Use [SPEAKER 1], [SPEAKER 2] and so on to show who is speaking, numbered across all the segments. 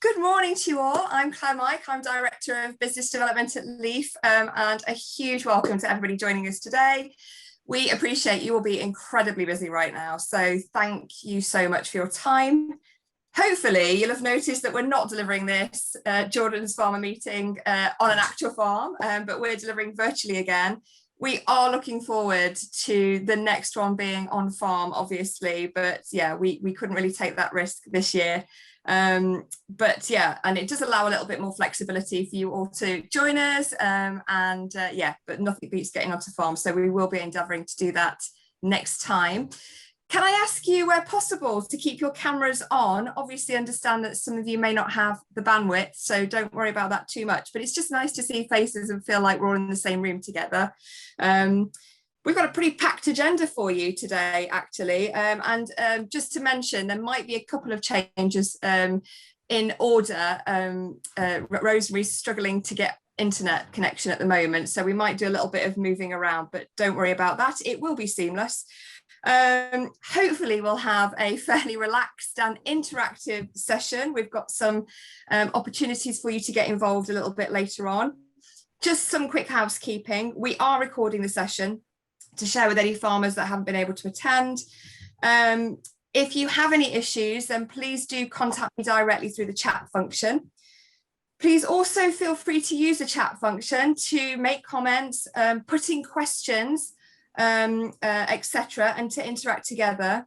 [SPEAKER 1] Good morning to you all. I'm Claire Mike. I'm Director of Business Development at Leaf, and a huge welcome to everybody joining us today. We appreciate you will be incredibly busy right now, so thank you so much for your time. Hopefully you'll have noticed that we're not delivering this Jordan's Farmer meeting on an actual farm, but we're delivering virtually again. We are looking forward to the next one being on farm, obviously, but yeah, we couldn't really take that risk this year. But yeah, and it does allow a little bit more flexibility for you all to join us, yeah, but nothing beats getting onto farm, so we will be endeavouring to do that next time. Can I ask you, where possible, to keep your cameras on? Obviously understand that some of you may not have the bandwidth, so don't worry about that too much, but it's just nice to see faces and feel like we're all in the same room together. We've got a pretty packed agenda for you today, actually, just to mention, there might be a couple of changes in order. Rosemary's struggling to get internet connection at the moment, so we might do a little bit of moving around, but don't worry about that, it will be seamless. Hopefully we'll have a fairly relaxed and interactive session. We've got some opportunities for you to get involved a little bit later on. Just some quick housekeeping. We are recording the session to share with any farmers that haven't been able to attend. If you have any issues, then please do contact me directly through the chat function. Please also feel free to use the chat function to make comments, put in questions, etc., and to interact together.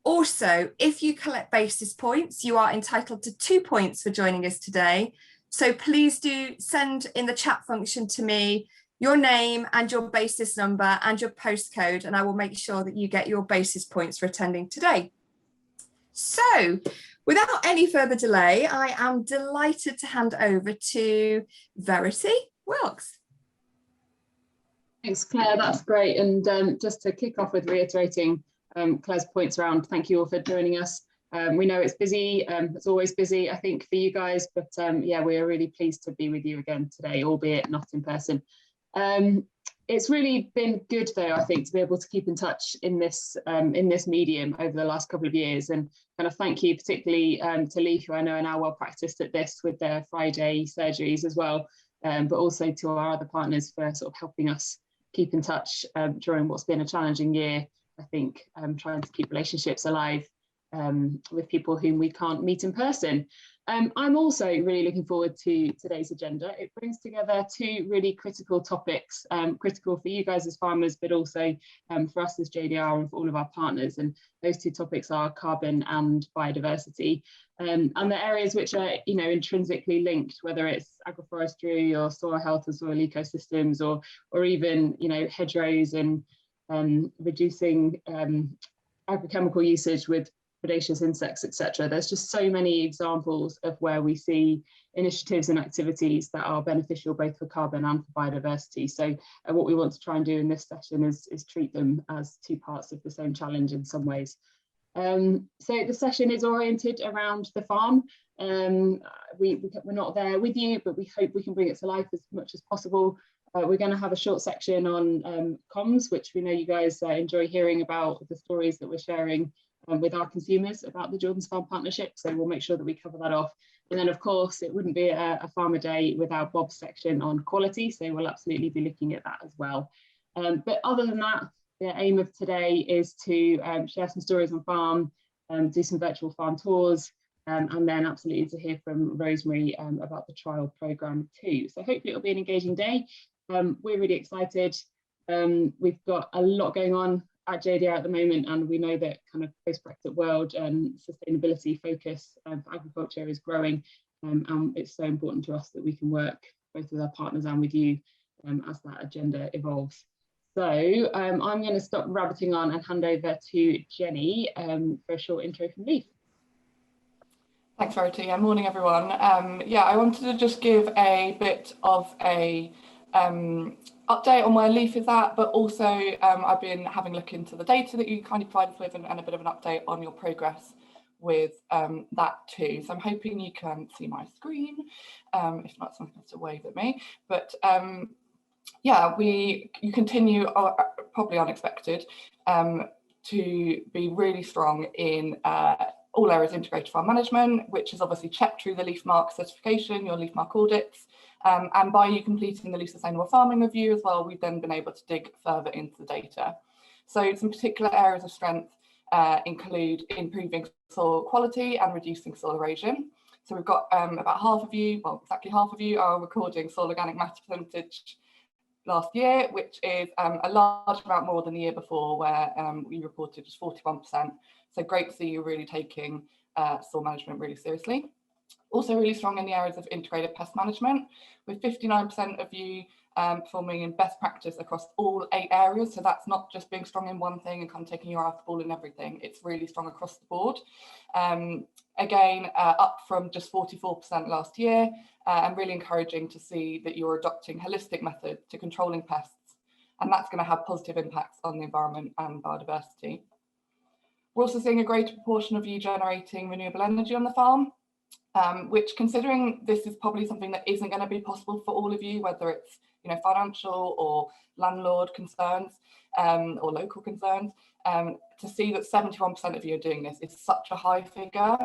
[SPEAKER 1] Also, if you collect basis points, you are entitled to 2 points for joining us today. So please do send in the chat function to me your name and your basis number and your postcode, and I will make sure that you get your basis points for attending today. So without any further delay, I am delighted to hand over to Verity Wilkes.
[SPEAKER 2] Thanks, Claire, that's great. And just to kick off with reiterating Claire's points around, thank you all for joining us. We know it's busy, it's always busy, I think, for you guys, but yeah, we are really pleased to be with you again today, albeit not in person. It's really been good, though, I think, to be able to keep in touch in this medium over the last couple of years, and kind of thank you particularly to Leaf, who I know are now well practiced at this with their Friday surgeries as well, but also to our other partners for sort of helping us keep in touch during what's been a challenging year, I think, trying to keep relationships alive with people whom we can't meet in person. I'm also really looking forward to today's agenda. It brings together two really critical topics, critical for you guys as farmers, but also for us as JDR and for all of our partners. And those two topics are carbon and biodiversity. And the areas which are, intrinsically linked, whether it's agroforestry or soil health and soil ecosystems, or even, hedgerows and reducing agrochemical usage with predaceous insects, etc. There's just so many examples of where we see initiatives and activities that are beneficial both for carbon and for biodiversity. So what we want to try and do in this session is treat them as two parts of the same challenge in some ways. So the session is oriented around the farm. We're not there with you, but we hope we can bring it to life as much as possible. We're going to have a short section on comms, which we know you guys enjoy hearing about, the stories that we're sharing with our consumers about the Jordan's Farm Partnership, so we'll make sure that we cover that off. And then, of course, it wouldn't be a farmer day without Bob's section on quality, so we'll absolutely be looking at that as well. But other than that, the aim of today is to share some stories on farm, do some virtual farm tours, and then absolutely to hear from Rosemary about the trial programme too. So hopefully it'll be an engaging day. We're really excited. We've got a lot going on at JDR at the moment, and we know that kind of post-Brexit world and sustainability focus for agriculture is growing, and it's so important to us that we can work both with our partners and with you as that agenda evolves. So I'm going to stop rabbiting on and hand over to Jenny for a short intro from Leaf.
[SPEAKER 3] Thanks, Verity. Yeah, morning, everyone. Yeah, I wanted to just give a bit of a update on where Leaf is at, but also I've been having a look into the data that you kindly provided with, and a bit of an update on your progress with that too. So I'm hoping you can see my screen. If not, someone has to wave at me. But yeah, you continue, probably unexpected, to be really strong in all areas integrated farm management, which is obviously checked through the LEAF Marque certification, your LEAF Marque audits. And by you completing the LEAF Sustainable Farming Review as well, we've then been able to dig further into the data. So some particular areas of strength include improving soil quality and reducing soil erosion. So we've got about half of you, well, exactly half of you are recording soil organic matter percentage last year, which is a large amount more than the year before, where we reported just 41%. So great to see you really taking soil management really seriously. Also really strong in the areas of integrated pest management, with 59% of you performing in best practice across all 8 areas. So that's not just being strong in one thing and kind of taking your eye off the ball in everything. It's really strong across the board. Again, up from just 44% last year, and really encouraging to see that you're adopting holistic method to controlling pests, and that's going to have positive impacts on the environment and biodiversity. We're also seeing a greater proportion of you generating renewable energy on the farm, which, considering this is probably something that isn't going to be possible for all of you, whether it's financial or landlord concerns or local concerns, to see that 71% of you are doing this is such a high figure.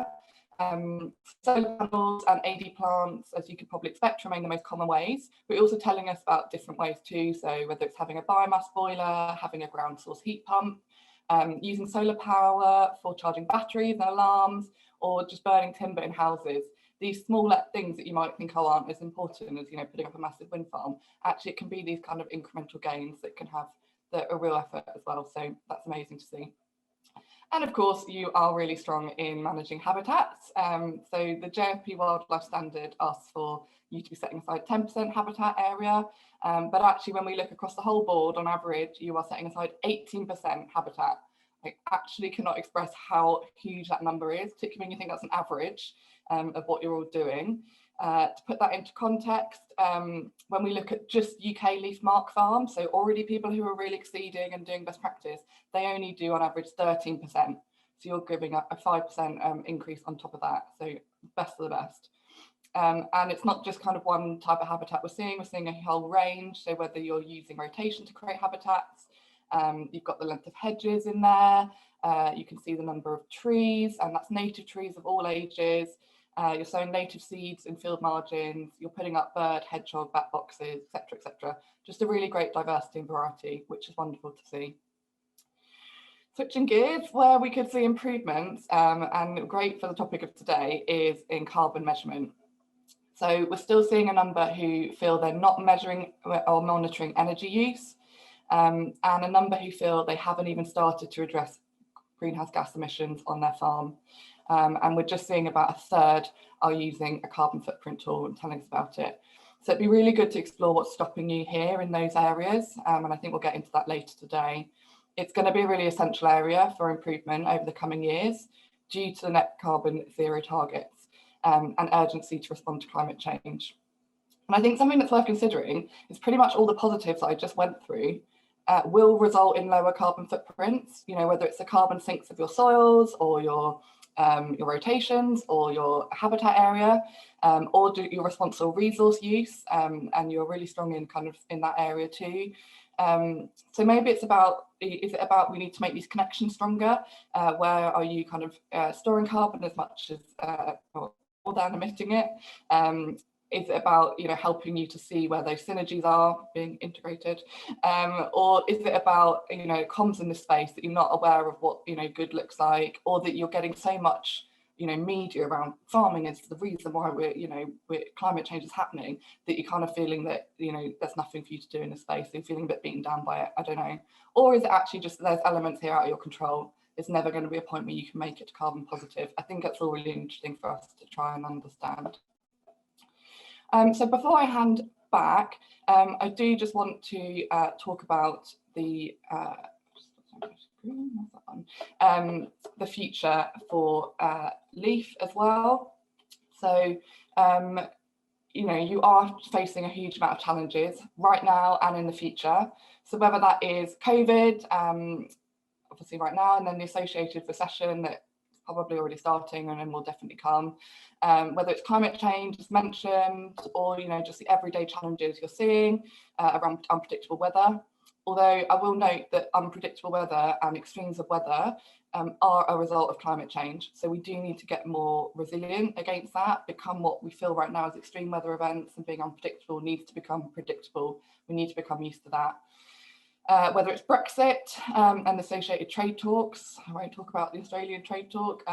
[SPEAKER 3] Solar panels and AD plants, as you could probably expect, remain the most common ways, but also telling us about different ways too. So whether it's having a biomass boiler, having a ground source heat pump, using solar power for charging batteries and alarms, or just burning timber in houses. These small things that you might think aren't as important as putting up a massive wind farm. Actually, it can be these kind of incremental gains that can have a real effort as well. So that's amazing to see. And of course, you are really strong in managing habitats. So the JFP Wildlife Standard asks for you to be setting aside 10% habitat area. But actually, when we look across the whole board, on average, you are setting aside 18% habitat. I actually cannot express how huge that number is, particularly when you think that's an average of what you're all doing. To put that into context, when we look at just UK LEAF Marque farms, so already people who are really exceeding and doing best practice, they only do on average 13%. So you're giving up a 5% increase on top of that. So best of the best. And it's not just kind of one type of habitat we're seeing a whole range. So whether you're using rotation to create habitats, you've got the length of hedges in there, you can see the number of trees, and that's native trees of all ages. You're sowing native seeds in field margins, you're putting up bird, hedgehog, bat boxes, etc., etc. Just a really great diversity and variety, which is wonderful to see. Switching gears, where we could see improvements, and great for the topic of today, is in carbon measurement. So we're still seeing a number who feel they're not measuring or monitoring energy use, and a number who feel they haven't even started to address greenhouse gas emissions on their farm. And we're just seeing about a third are using a carbon footprint tool and telling us about it. So it'd be really good to explore what's stopping you here in those areas. And I think we'll get into that later today. It's going to be a really essential area for improvement over the coming years due to the net carbon zero targets and urgency to respond to climate change. And I think something that's worth considering is pretty much all the positives that I just went through will result in lower carbon footprints, whether it's the carbon sinks of your soils or your rotations or your habitat area, or your responsible resource use, and you're really strong in that area too. So maybe it's about, is it about we need to make these connections stronger? Where are you storing carbon as much as more than emitting it? Is it about helping you to see where those synergies are being integrated, or is it about comms in this space that you're not aware of what good looks like, or that you're getting so much media around farming is the reason why climate change is happening, that you're kind of feeling that there's nothing for you to do in this space, so you're feeling a bit beaten down by it. I don't know. Or is it actually just there's elements here out of your control? There's never going to be a point where you can make it to carbon positive. I think that's all really interesting for us to try and understand. So before I hand back, I do just want to talk about the future for LEAF as well. So, you are facing a huge amount of challenges right now and in the future. So whether that is COVID, obviously right now, and then the associated recession that probably already starting and then will definitely come, whether it's climate change as mentioned, or just the everyday challenges you're seeing around unpredictable weather, Although I will note that unpredictable weather and extremes of weather are a result of climate change. So we do need to get more resilient against that, become what we feel right now as extreme weather events, and being unpredictable needs to become predictable. We need to become used to that. Whether it's Brexit and associated trade talks, I won't talk about the Australian trade talk,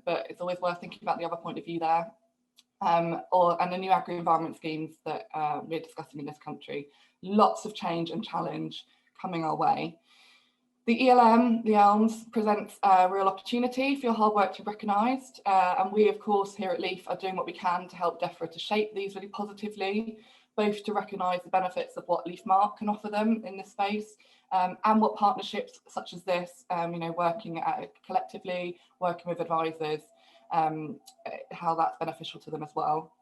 [SPEAKER 3] but it's always worth thinking about the other point of view there. And the new agri-environment schemes that we're discussing in this country. Lots of change and challenge coming our way. The ELM, the ELMS, presents a real opportunity for your hard work to be recognised, and we, of course, here at LEAF are doing what we can to help DEFRA to shape these really positively, both to recognise the benefits of what LEAF Marque can offer them in this space, and what partnerships such as this, working at it collectively, working with advisors, how that's beneficial to them as well.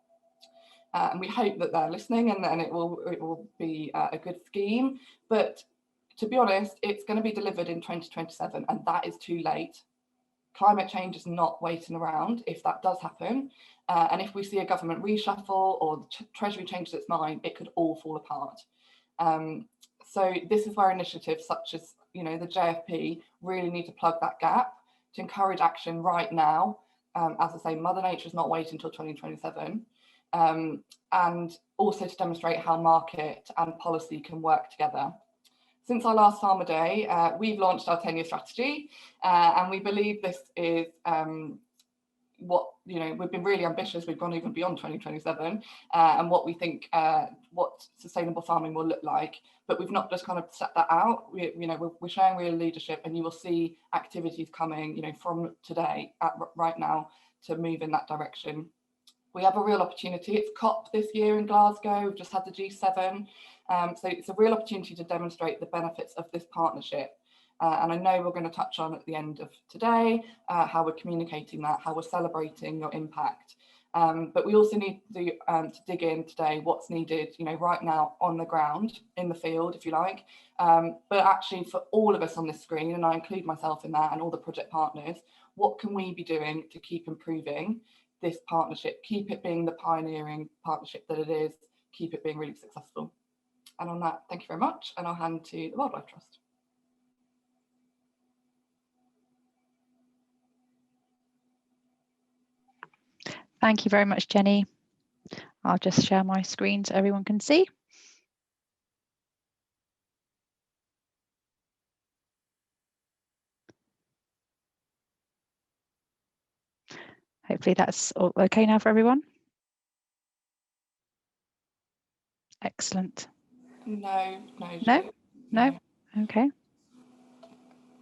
[SPEAKER 3] And we hope that they're listening, and it will be a good scheme. But to be honest, it's going to be delivered in 2027, and that is too late. Climate change is not waiting around if that does happen. And if we see a government reshuffle or the Treasury changes its mind, it could all fall apart. So this is where initiatives such as the JFP really need to plug that gap to encourage action right now. As I say, Mother Nature is not waiting until 2027. And also to demonstrate how market and policy can work together. Since our last Farmer Day, we've launched our 10-year strategy, and we believe this is we've been really ambitious. We've gone even beyond 2027 and what we think what sustainable farming will look like. But we've not just kind of set that out. We're showing real leadership, and you will see activities coming, from today right now to move in that direction. We have a real opportunity. It's COP this year in Glasgow. We've just had the G7. So it's a real opportunity to demonstrate the benefits of this partnership. And I know we're going to touch on at the end of today how we're communicating that, how we're celebrating your impact. But we also need to dig in today what's needed, right now on the ground, in the field, if you like. But actually for all of us on this screen, and I include myself in that and all the project partners, what can we be doing to keep improving this partnership, keep it being the pioneering partnership that it is, keep it being really successful. And on that, thank you very much. And I'll hand to the Wildlife Trust.
[SPEAKER 4] Thank you very much, Jenny. I'll just share my screen so everyone can see. Hopefully that's all okay now for everyone. Excellent.
[SPEAKER 3] No.
[SPEAKER 4] Okay.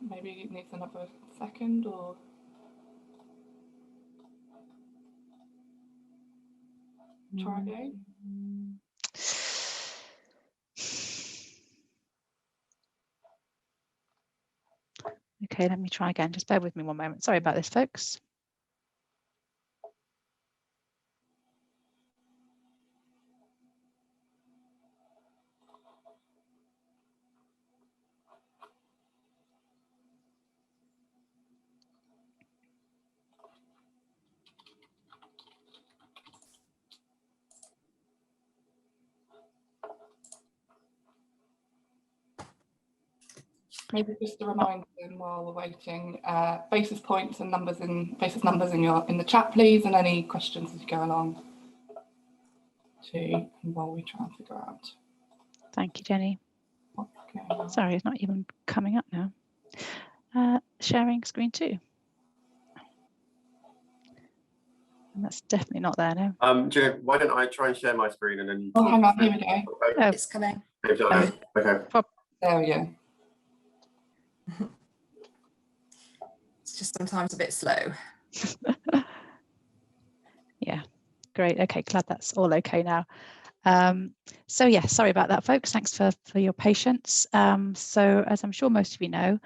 [SPEAKER 3] Maybe it needs another second or. Try again.
[SPEAKER 4] Okay, let me try again. Just bear with me one moment. Sorry about this, folks.
[SPEAKER 3] Maybe just a reminder then while we're waiting, basis points and numbers in the chat, please, and any questions as you go along too, and while we try and figure out.
[SPEAKER 4] Thank you, Jenny.
[SPEAKER 3] What's going on.
[SPEAKER 4] Sorry, it's not even coming up now. Sharing screen 2. And that's definitely not there now.
[SPEAKER 5] Jen, why don't I try and share my screen and then you.
[SPEAKER 3] Oh, hang on, here we go.
[SPEAKER 4] Oh.
[SPEAKER 1] It's coming.
[SPEAKER 5] Okay.
[SPEAKER 3] There we go.
[SPEAKER 1] It's just sometimes a bit slow.
[SPEAKER 4] Yeah, great. Okay, glad that's all okay now. So yeah, sorry about that, folks. Thanks for your patience. So as I'm sure most of you know,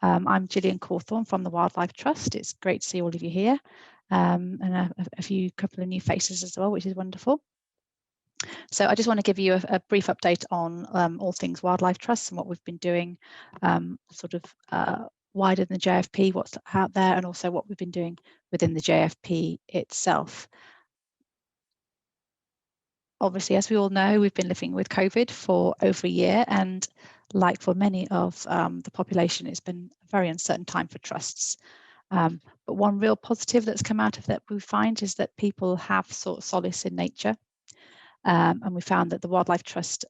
[SPEAKER 4] I'm Gillian Cawthorne from the Wildlife Trust. It's great to see all of you here, and a couple of new faces as well, which is wonderful. So I just want to give you a brief update on all things Wildlife Trust and what we've been doing wider than the JFP, what's out there, and also what we've been doing within the JFP itself. Obviously, as we all know, we've been living with COVID for over a year, and like for many of the population, it's been a very uncertain time for trusts. But one real positive that's come out of that we find is that people have sought solace in nature. And we found that the Wildlife Trust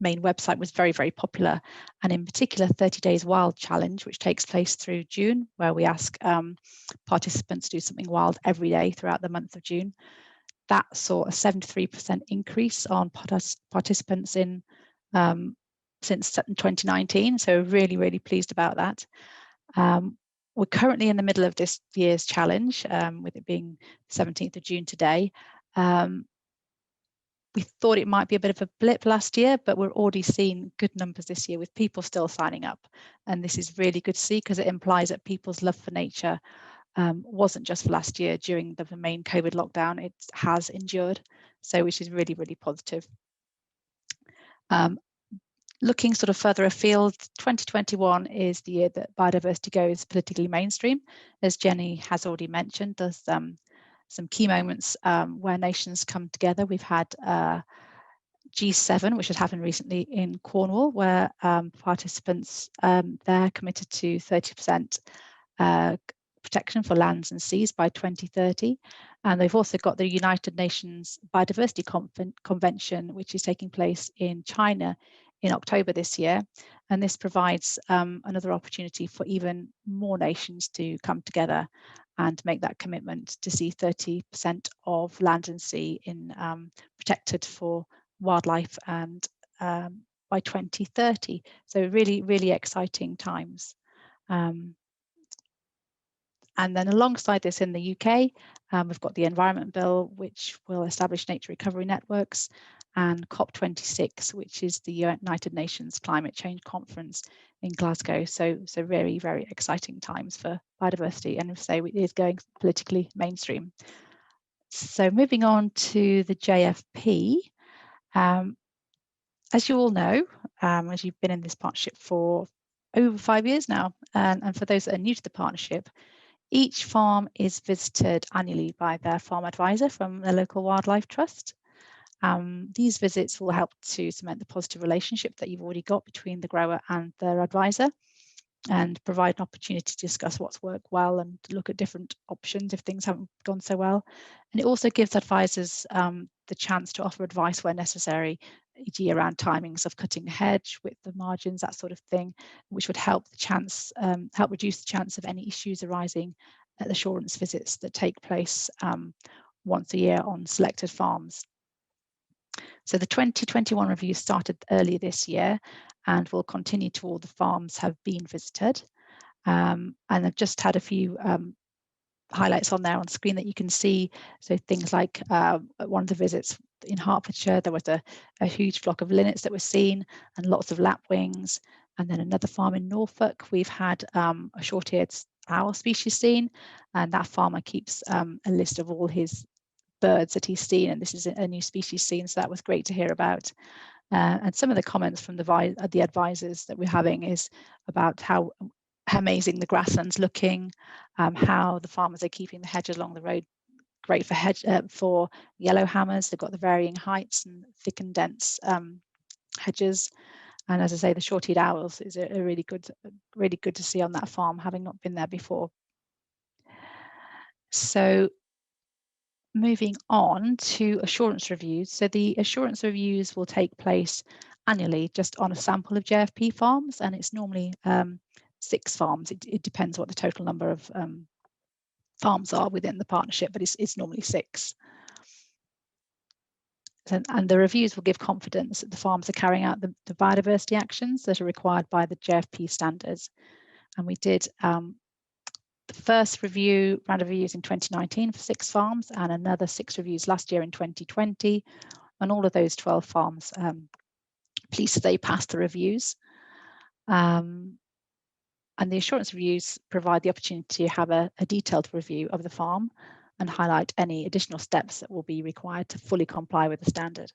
[SPEAKER 4] main website was very, very popular. And in particular, 30 Days Wild Challenge, which takes place through June, where we ask participants to do something wild every day throughout the month of June. That saw a 73% increase on participants in since 2019. So really, really pleased about that. We're currently in the middle of this year's challenge, with it being 17th of June today. We thought it might be a bit of a blip last year, but we're already seeing good numbers this year with people still signing up. And this is really good to see, because it implies that people's love for nature wasn't just for last year during the main COVID lockdown, it has endured. So which is really, really positive. Looking sort of further afield, 2021 is the year that biodiversity goes politically mainstream. As Jenny has already mentioned, there's some key moments where nations come together. We've had G7, which has happened recently in Cornwall, where participants there committed to 30% protection for lands and seas by 2030. And they've also got the United Nations Biodiversity Convention, which is taking place in China in October this year. And this provides another opportunity for even more nations to come together and make that commitment to see 30% of land and sea in protected for wildlife and by 2030. So really, really exciting times. And then alongside this in the UK, we've got the Environment Bill, which will establish nature recovery networks, and COP26, which is the United Nations Climate Change Conference in Glasgow. So very, very exciting times for biodiversity, and say it is going politically mainstream. So moving on to the JFP, as you all know, as you've been in this partnership for over 5 years now, and for those that are new to the partnership, each farm is visited annually by their farm advisor from the local wildlife trust. These visits will help to cement the positive relationship that you've already got between the grower and their advisor, and provide an opportunity to discuss what's worked well and look at different options if things haven't gone so well. And it also gives advisors the chance to offer advice where necessary, e.g. around timings of cutting the hedge, width of margins, that sort of thing, which would help help reduce the chance of any issues arising at the assurance visits that take place once a year on selected farms. So the 2021 review started earlier this year and will continue to all the farms have been visited. And I've just had a few highlights on there on screen that you can see. So things like at one of the visits in Hertfordshire, there was a huge flock of linnets that were seen and lots of lapwings. And then another farm in Norfolk, we've had a short-eared owl species seen, and that farmer keeps a list of all his birds that he's seen, and this is a new species seen, so that was great to hear about. And some of the comments from the advisors that we're having is about how amazing the grassland's looking, how the farmers are keeping the hedges along the road great for yellow hammers. They've got the varying heights and thick and dense hedges. And as I say, the short-eared owls is a really good to see on that farm, having not been there before. So moving on to assurance reviews. So the assurance reviews will take place annually just on a sample of JFP farms, and it's normally 6 farms. It depends what the total number of farms are within the partnership, but it's normally 6. And the reviews will give confidence that the farms are carrying out the biodiversity actions that are required by the JFP standards. And we did the first round of reviews in 2019 for 6 farms, and another 6 reviews last year in 2020. And all of those 12 farms, pleased that they passed the reviews. And the assurance reviews provide the opportunity to have a detailed review of the farm and highlight any additional steps that will be required to fully comply with the standard.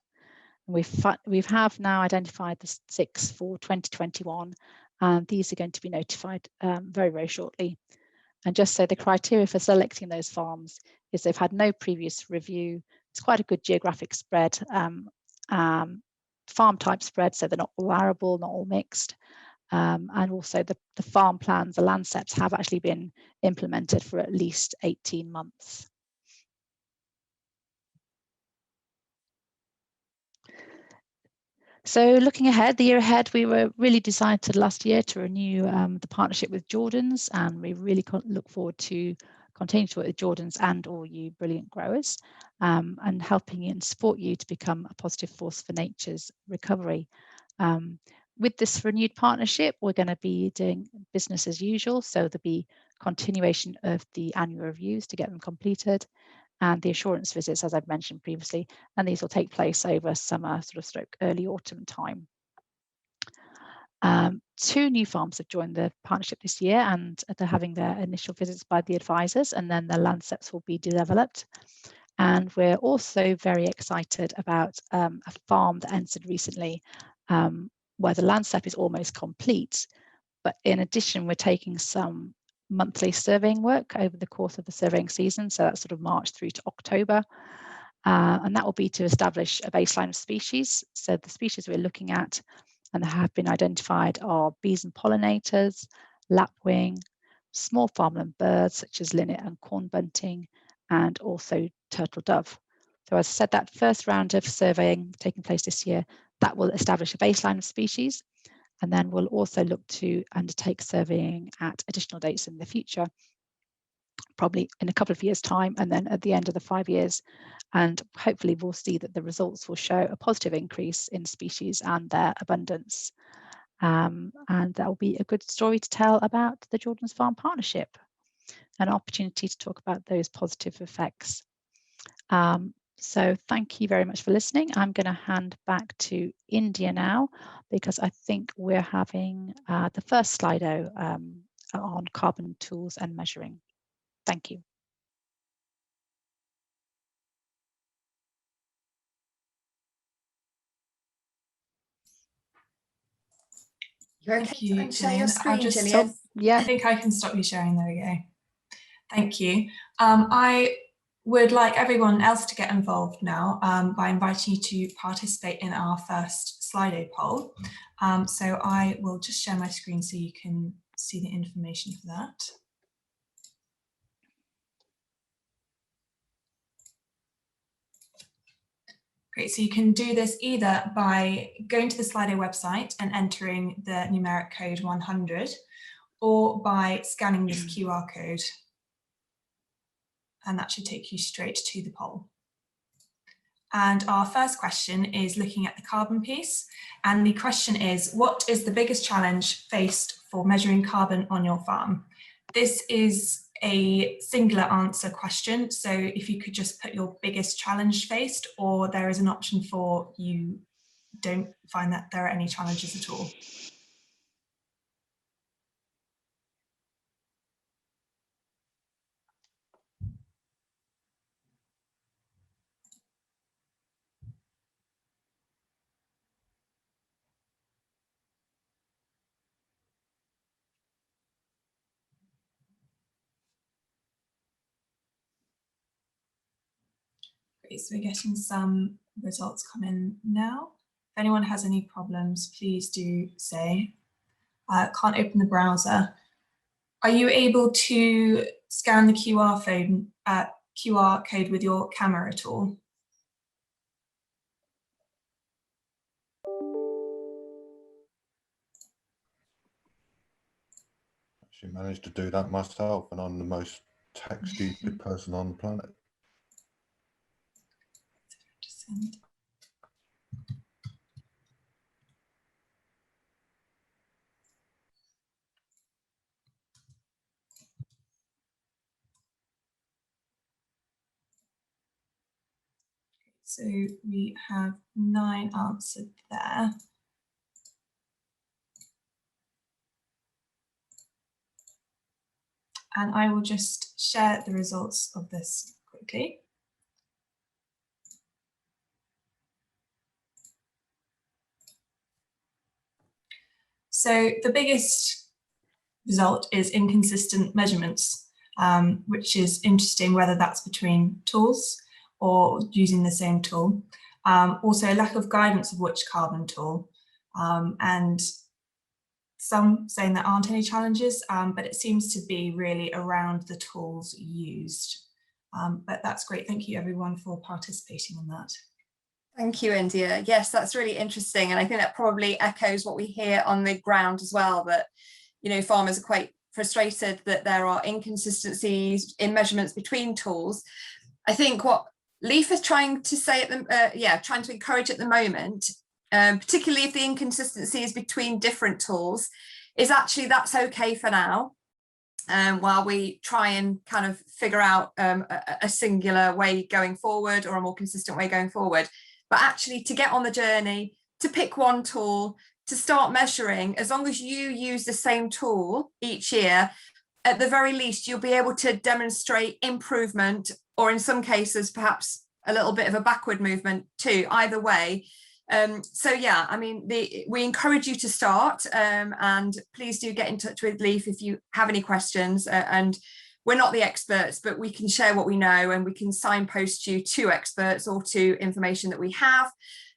[SPEAKER 4] And we have now identified the 6 for 2021, and these are going to be notified very, very shortly. And just so the criteria for selecting those farms is they've had no previous review. It's quite a good geographic spread, and farm type spread, so they're not all arable, not all mixed. And also the farm plans, the Landsceps, have actually been implemented for at least 18 months. So looking ahead, the year ahead, we were really decided last year to renew the partnership with Jordans, and we really look forward to continuing to work with Jordans and all you brilliant growers, and helping you and support you to become a positive force for nature's recovery. With this renewed partnership, we're going to be doing business as usual. So there'll be continuation of the annual reviews to get them completed, and the assurance visits, as I've mentioned previously, and these will take place over summer, sort of stroke early autumn time. 2 new farms have joined the partnership this year, and they're having their initial visits by the advisors, and then the Landsceps will be developed. And we're also very excited about a farm that entered recently, where the Landscep is almost complete. But in addition, we're taking some monthly surveying work over the course of the surveying season. So that's sort of March through to October. And that will be to establish a baseline of species. So the species we're looking at and that have been identified are bees and pollinators, lapwing, small farmland birds such as linnet and corn bunting, and also turtle dove. So as I said, that first round of surveying taking place this year, that will establish a baseline of species, and then we'll also look to undertake surveying at additional dates in the future, probably in a couple of years' time, and then at the end of the 5 years. And hopefully we'll see that the results will show a positive increase in species and their abundance. And that will be a good story to tell about the Jordans Farm Partnership, an opportunity to talk about those positive effects. So thank you very much for listening. I'm going to hand back to India now, because I think we're having the first Slido on carbon tools and measuring. Thank you.
[SPEAKER 1] You're
[SPEAKER 6] Thank
[SPEAKER 1] okay
[SPEAKER 6] you,
[SPEAKER 1] to share your
[SPEAKER 6] Gillian.
[SPEAKER 1] screen, Gillian.
[SPEAKER 4] Yeah.
[SPEAKER 6] I think I can stop you sharing. There we go. Thank you. I would like everyone else to get involved now by inviting you to participate in our first Slido poll. So I will just share my screen so you can see the information for that. Great, so you can do this either by going to the Slido website and entering the numeric code 100, or by scanning this QR code. And that should take you straight to the poll. And our first question is looking at the carbon piece. And the question is, what is the biggest challenge faced for measuring carbon on your farm? This is a singular answer question. So if you could just put your biggest challenge faced, or there is an option for you don't find that there are any challenges at all. So we're getting some results come in now. If anyone has any problems, please do say. Can't open the browser. Are you able to scan the QR code with your camera at all?
[SPEAKER 7] Actually managed to do that myself, and I'm the most tech stupid person on the planet.
[SPEAKER 6] So we have 9 answered there. And I will just share the results of this quickly. So the biggest result is inconsistent measurements, which is interesting whether that's between tools or using the same tool. Also, lack of guidance of which carbon tool, and some saying there aren't any challenges, but it seems to be really around the tools used. But that's great. Thank you everyone for participating in that.
[SPEAKER 1] Thank you, India. Yes, that's really interesting. And I think that probably echoes what we hear on the ground as well, that, you know, farmers are quite frustrated that there are inconsistencies in measurements between tools. I think what LEAF is trying to say at the, trying to encourage at the moment, particularly if the inconsistency is between different tools, is actually that's okay for now. While we try and kind of figure out a singular way going forward, or a more consistent way going forward. But actually to get on the journey, to pick one tool, to start measuring, as long as you use the same tool each year, at the very least, you'll be able to demonstrate improvement, or in some cases, perhaps a little bit of a backward movement too, either way. So yeah, I mean, we encourage you to start, and please do get in touch with LEAF if you have any questions. And we're not the experts, but we can share what we know, and we can signpost you to experts or to information that we have.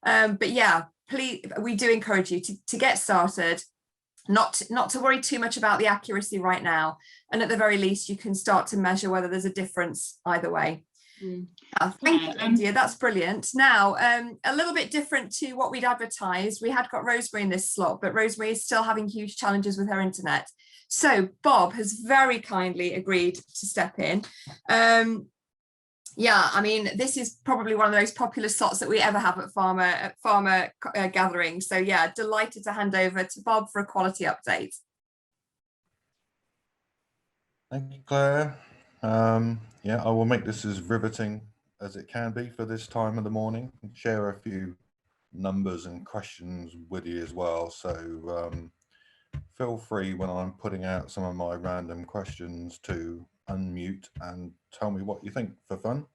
[SPEAKER 1] But yeah, please, we do encourage you to get started, not to worry too much about the accuracy right now. And at the very least, you can start to measure whether there's a difference either way. Thank you, India. That's brilliant. Now, a little bit different to what we'd advertised. We had got Rosemary in this slot, but Rosemary is still having huge challenges with her internet. So Bob has very kindly agreed to step in. Yeah, I mean, this is probably one of the most popular slots that we ever have at farmer gatherings. So yeah, delighted to hand over to Bob for a quality update.
[SPEAKER 7] Thank you, Claire. Yeah, I will make this as riveting as it can be for this time of the morning, and share a few numbers and questions with you as well. So feel free when I'm putting out some of my random questions to unmute and tell me what you think for fun.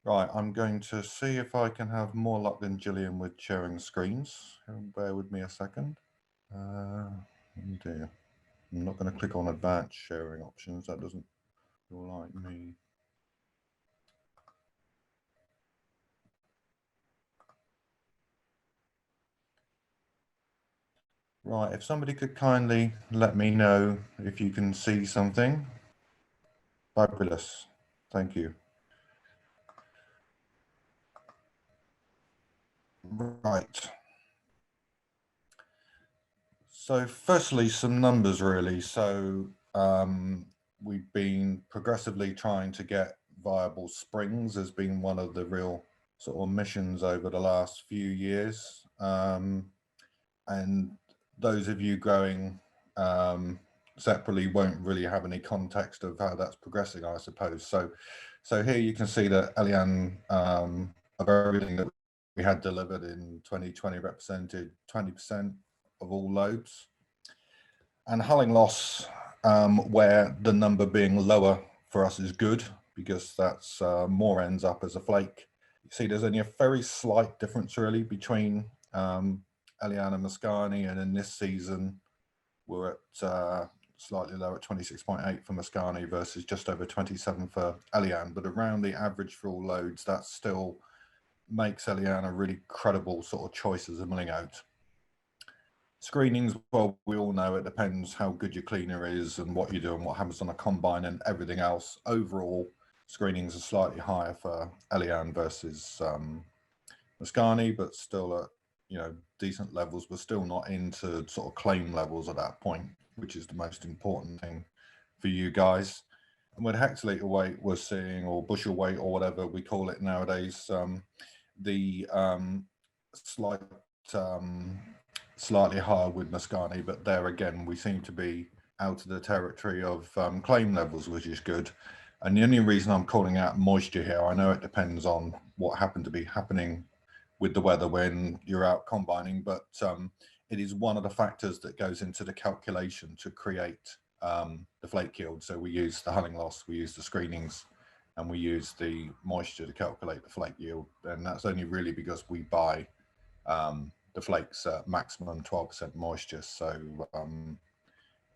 [SPEAKER 7] Right, I'm going to see if I can have more luck than Gillian with sharing screens. Bear with me a second. Oh dear. I'm not going to click on advanced sharing options. That doesn't feel like me. Right, if somebody could kindly let me know if you can see something. Fabulous. Thank you. Right. So firstly, some numbers really. So we've been progressively trying to get viable springs as being one of the real sort of missions over the last few years. And those of you growing separately won't really have any context of how that's progressing, I suppose. So here you can see that Elian, of everything that we had delivered in 2020 represented 20% of all loads. And hulling loss, where the number being lower for us is good, because that's more ends up as a flake. You see there's only a very slight difference really between Elian and Mascani, and in this season we're at slightly lower at 26.8 for Mascani versus just over 27 for Elian, but around the average for all loads, that still makes Elian a really credible sort of choice as a milling oat. Screenings, well, we all know it depends how good your cleaner is and what you do and what happens on a combine and everything else. Overall, screenings are slightly higher for Elian versus Mascani, but still at, you know, decent levels. We're still not into sort of claim levels at that point, which is the most important thing for you guys. And with hectoliter weight, we're seeing, or bushel weight, or whatever we call it nowadays, the slightly higher with Mascani, but there again, we seem to be out of the territory of claim levels, which is good. And the only reason I'm calling out moisture here, I know it depends on what happened to be happening with the weather when you're out combining, but it is one of the factors that goes into the calculation to create the flake yield. So we use the hulling loss, we use the screenings, and we use the moisture to calculate the flake yield. And that's only really because we buy the flakes at maximum 12% moisture. So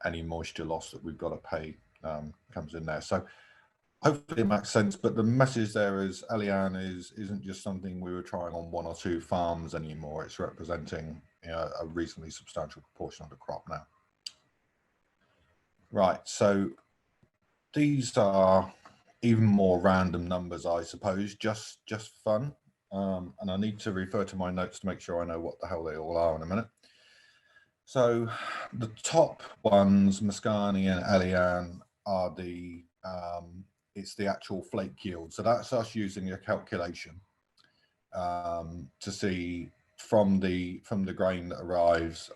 [SPEAKER 7] any moisture loss that we've got to pay comes in there. So hopefully it makes sense, but the message there is Elian isn't just something we were trying on 1 or 2 farms anymore. It's representing, you know, a reasonably substantial proportion of the crop now. Right, so these are even more random numbers, I suppose, just fun. And I need to refer to my notes to make sure I know what the hell they all are in a minute. So the top ones, Mascani and Elian, are the it's the actual flake yield. So that's us using a calculation to see from the grain that arrives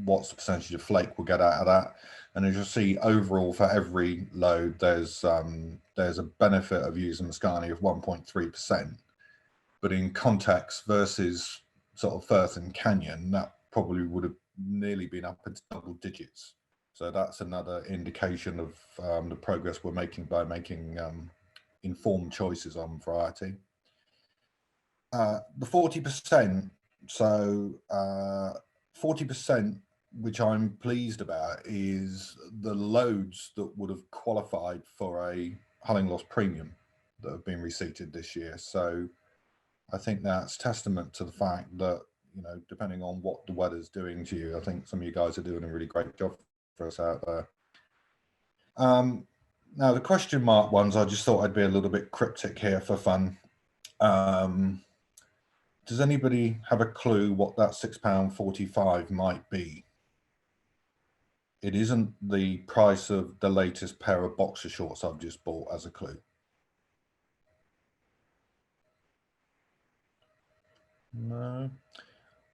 [SPEAKER 7] what's the percentage of flake we'll get out of that. And as you'll see, overall for every load, there's a benefit of using Mascani of 1.3%. But in context versus sort of Firth and Canyon, that probably would have nearly been up into double digits. So that's another indication of the progress we're making by making informed choices on variety. The 40%, so 40%, which I'm pleased about, is the loads that would have qualified for a hulling loss premium that have been receipted this year. So I think that's testament to the fact that, you know, depending on what the weather's doing to you, I think some of you guys are doing a really great job for us out there. Now the question mark ones, I just thought I'd be a little bit cryptic here for fun. Does anybody have a clue what that £6.45 might be? It isn't the price of the latest pair of boxer shorts I've just bought as a clue. No.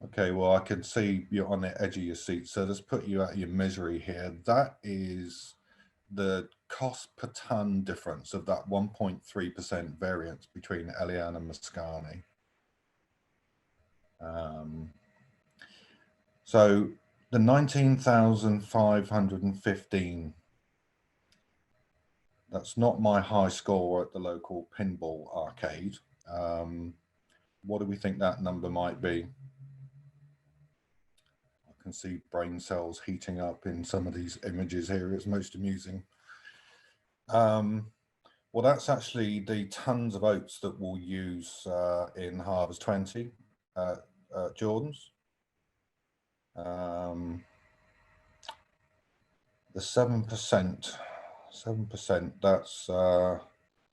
[SPEAKER 7] Okay, well, I can see you're on the edge of your seat, so let's put you out of your misery here. That is the cost per ton difference of that 1.3% variance between Elian and Mascani. So the 19,515, that's not my high score at the local pinball arcade. What do we think that number might be? I can see brain cells heating up in some of these images here. It's most amusing. Well, that's actually the tons of oats that we'll use in Harvest 20 Jordan's. The 7%, that's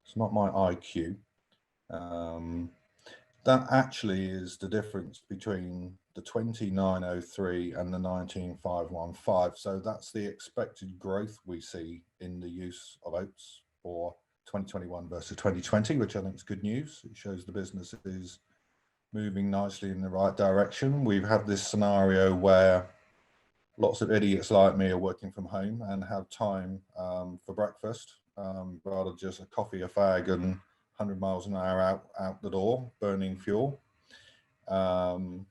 [SPEAKER 7] it's not my IQ. That actually is the difference between the 2903 and the 19515. So that's the expected growth we see in the use of oats for 2021 versus 2020, which I think is good news. It shows the business is moving nicely in the right direction. We've had this scenario where lots of idiots like me are working from home and have time for breakfast, rather just a coffee, a fag, and 100 miles an hour out the door, burning fuel. And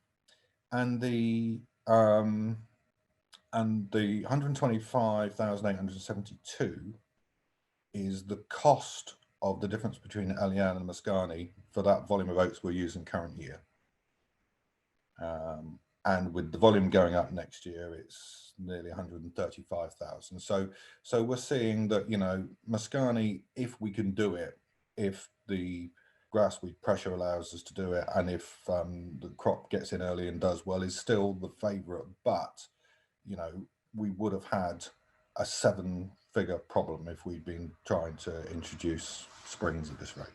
[SPEAKER 7] the 125,872 is the cost of the difference between Elian and Mascani for that volume of oats we're using current year. And with the volume going up next year, it's nearly 135,000. So we're seeing that, you know, Mascani, if we can do it, if the grass weed pressure allows us to do it, and if the crop gets in early and does well, is still the favourite. But, you know, we would have had a 7-figure problem if we'd been trying to introduce springs at this rate.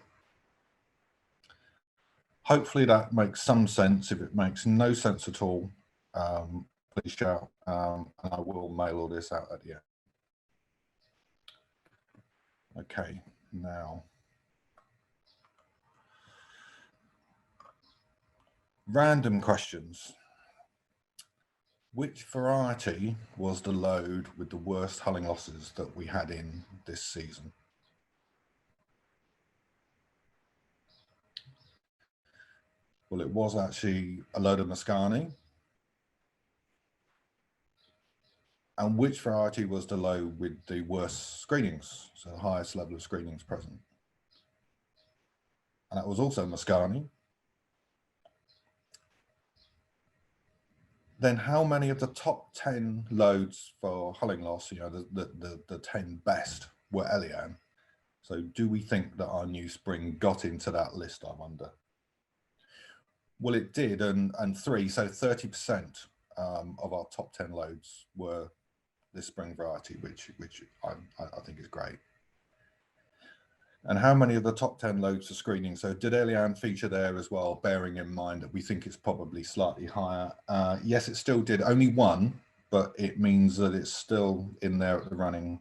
[SPEAKER 7] Hopefully that makes some sense. If it makes no sense at all, please shout, and I will mail all this out at the end. Okay, now. Random questions. Which variety was the load with the worst hulling losses that we had in this season? Well, it was actually a load of Mascani. And which variety was the load with the worst screenings, so the highest level of screenings present? And that was also Mascani. Then how many of the top 10 loads for hulling loss, you know, the 10 best, were Elian? So do we think that our new spring got into that list, I wonder? Well, it did, and 30% of our top 10 loads were this spring variety, which I think is great. And how many of the top 10 loads are screening? So did Eliane feature there as well, bearing in mind that we think it's probably slightly higher? Yes, it still did, only one, but it means that it's still in there at the running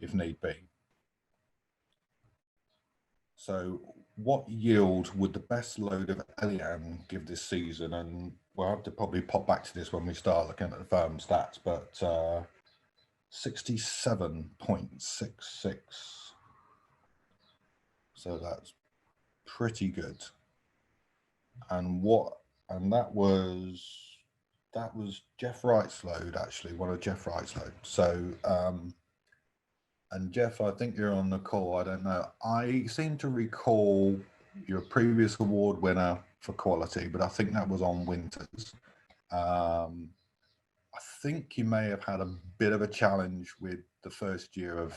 [SPEAKER 7] if need be. So what yield would the best load of Eliane give this season? And we'll have to probably pop back to this when we start looking at the firm stats, but 67.66. So that's pretty good. And that was Jeff Wright's load, actually, one of Jeff Wright's loads. So and Jeff, I think you're on the call. I don't know. I seem to recall your previous award winner for quality, but I think that was on Winters. I think you may have had a bit of a challenge with the first year of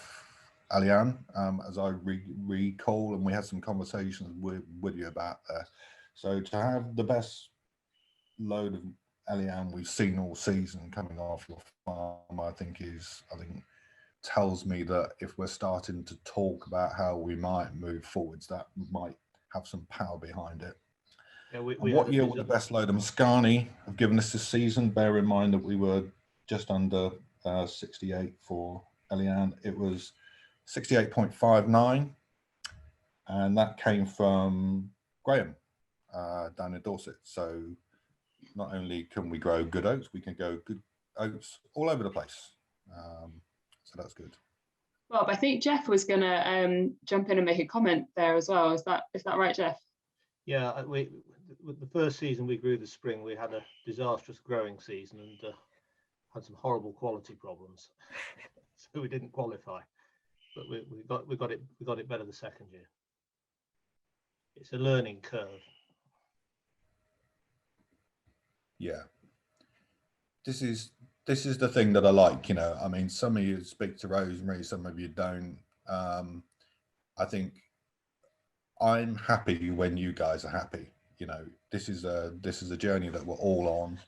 [SPEAKER 7] Eliane, as I recall, and we had some conversations with you about that. So to have the best load of Eliane we've seen all season coming off your farm, I think tells me that if we're starting to talk about how we might move forwards, that might have some power behind it. Yeah, what year would the best load of Mascani have given us this season? Bear in mind that we were just under 68 for Eliane. It was 68.59, and that came from Graham down in Dorset. So not only can we grow good oats, we can grow good oats all over the place. So that's good.
[SPEAKER 2] Bob, I think Jeff was going to jump in and make a comment there as well. Is that right, Jeff?
[SPEAKER 8] Yeah, with the first season we grew the spring, we had a disastrous growing season and had some horrible quality problems, so we didn't qualify. But we got it better the second year. It's a learning curve.
[SPEAKER 7] Yeah, this is the thing that I like, I mean, some of you speak to Rosemary, some of you don't. I think I'm happy when you guys are happy. This is a journey that we're all on.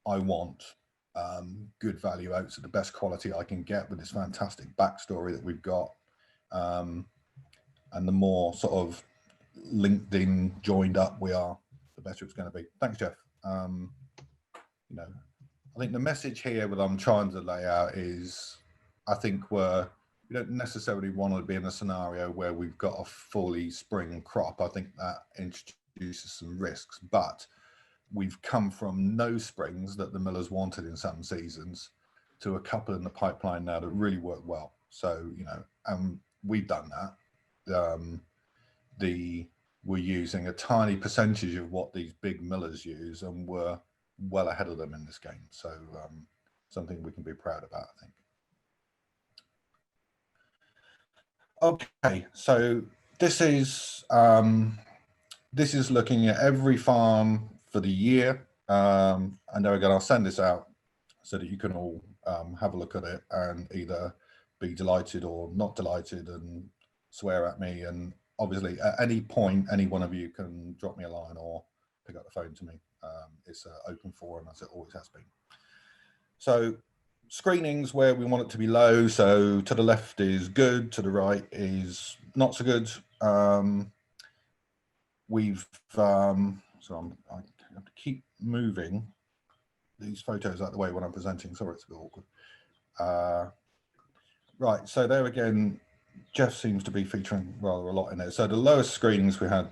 [SPEAKER 7] I want good value oats at the best quality I can get with this fantastic backstory that we've got. And the more sort of linked in, joined up we are, the better it's going to be. Thanks, Jeff. I think the message here that I'm trying to lay out is, I think we don't necessarily want to be in a scenario where we've got a fully spring crop. I think that introduces some risks, but we've come from no springs that the millers wanted in some seasons to a couple in the pipeline now that really work well. So, we've done that. We're using a tiny percentage of what these big millers use, and we're well ahead of them in this game. So something we can be proud about, I think. Okay, so this is looking at every farm for the year, and there again, I'll send this out so that you can all have a look at it and either be delighted or not delighted and swear at me. And obviously, at any point, any one of you can drop me a line or pick up the phone to me. It's an open forum, as it always has been. So screenings where we want it to be low. So to the left is good, to the right is not so good. I have to keep moving these photos out of the way when I'm presenting. Sorry, it's a bit awkward. Right, so there again, Jeff seems to be featuring rather a lot in there. So the lowest screenings we had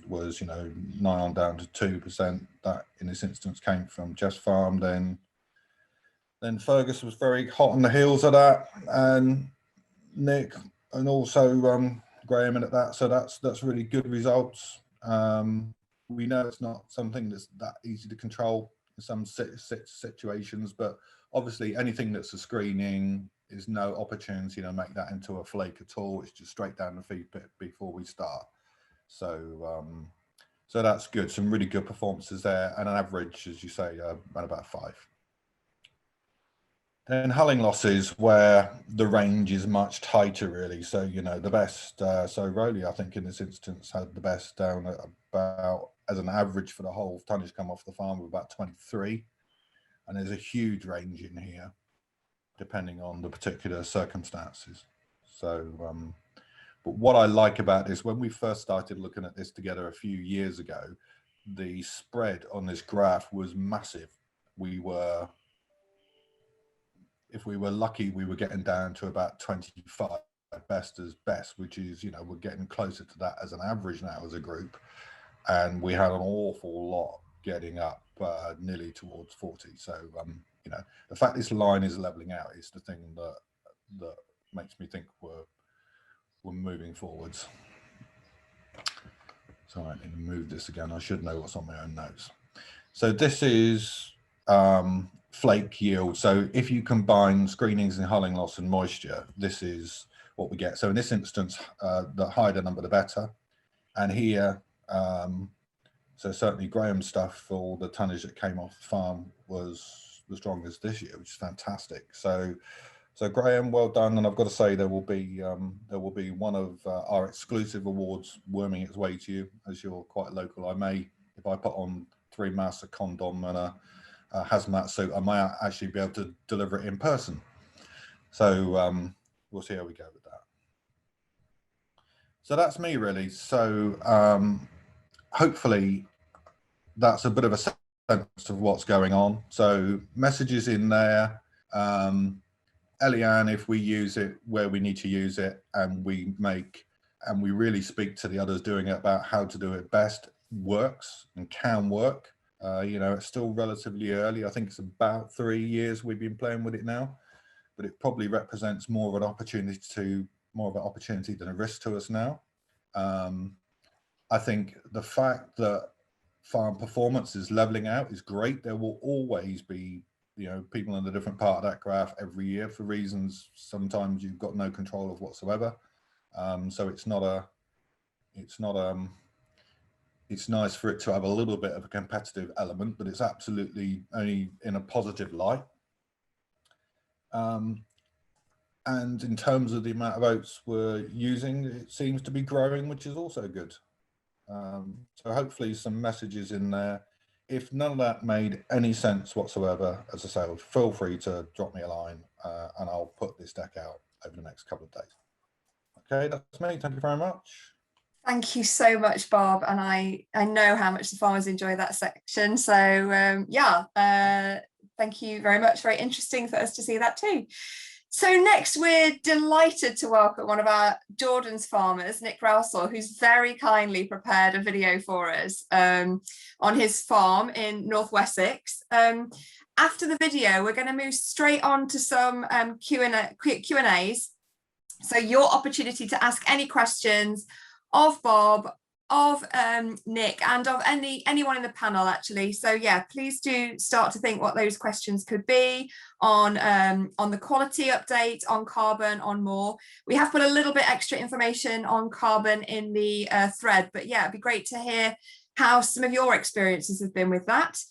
[SPEAKER 7] was, nigh on down to 2%. That in this instance came from Jeff's farm. Then Fergus was very hot on the heels of that, and Nick, and also Graham in at that. So that's really good results. We know it's not something that's that easy to control in some situations, but obviously anything that's a screening is no opportunity to make that into a flake at all. It's just straight down the feed pit before we start. So so that's good. Some really good performances there, and an average, as you say, around about 5. Then hulling losses where the range is much tighter, really. So, you know, the best, so Rowley, I think in this instance, had the best down at about, as an average for the whole tonnage come off the farm, of about 23. And there's a huge range in here, depending on the particular circumstances. So, but what I like about this, when we first started looking at this together a few years ago, the spread on this graph was massive. We were, if we were lucky, we were getting down to about 25 best as best, which is, you know, we're getting closer to that as an average now as a group. And we had an awful lot getting up nearly towards 40. So, you know, the fact this line is leveling out is the thing that makes me think we're moving forwards. So I need to move this again. I should know what's on my own notes. So this is flake yield. So if you combine screenings and hulling loss and moisture, this is what we get. So in this instance, the higher the number, the better. And here, so certainly Graham's stuff for the tonnage that came off the farm was the strongest this year, which is fantastic. So Graham, well done. And I've got to say there will be one of our exclusive awards worming its way to you, as you're quite local. I may, if I put on 3 masks, a condom and a hazmat suit, I might actually be able to deliver it in person. So we'll see how we go with that. So that's me really. So hopefully that's a bit of a sense of what's going on. So messages in there. Eliane, if we use it where we need to use it, and we really speak to the others doing it about how to do it best, works and can work. You know, it's still relatively early. I think it's about 3 years we've been playing with it now, but it probably represents more of an opportunity than a risk to us now. I think the fact that farm performance is leveling out is great. There will always be, you know, people in a different part of that graph every year for reasons sometimes you've got no control of whatsoever. So it's nice for it to have a little bit of a competitive element, but it's absolutely only in a positive light. And in terms of the amount of oats we're using, it seems to be growing, which is also good. So hopefully some messages in there. If none of that made any sense whatsoever, as I say, feel free to drop me a line and I'll put this deck out over the next couple of days. Okay, that's me. Thank you very much.
[SPEAKER 1] Thank you so much, Bob. And I know how much the farmers enjoy that section. So yeah, thank you very much. Very interesting for us to see that too. So next, we're delighted to welcome one of our Jordan's farmers, Nick Rousel, who's very kindly prepared a video for us on his farm in North Wessex. After the video, we're going to move straight on to some Q&As. So your opportunity to ask any questions of Bob, of Nick, and of anyone in the panel actually. So yeah, please do start to think what those questions could be on the quality update, on carbon, on more. We have put a little bit extra information on carbon in the thread, but yeah, it'd be great to hear how some of your experiences have been with that.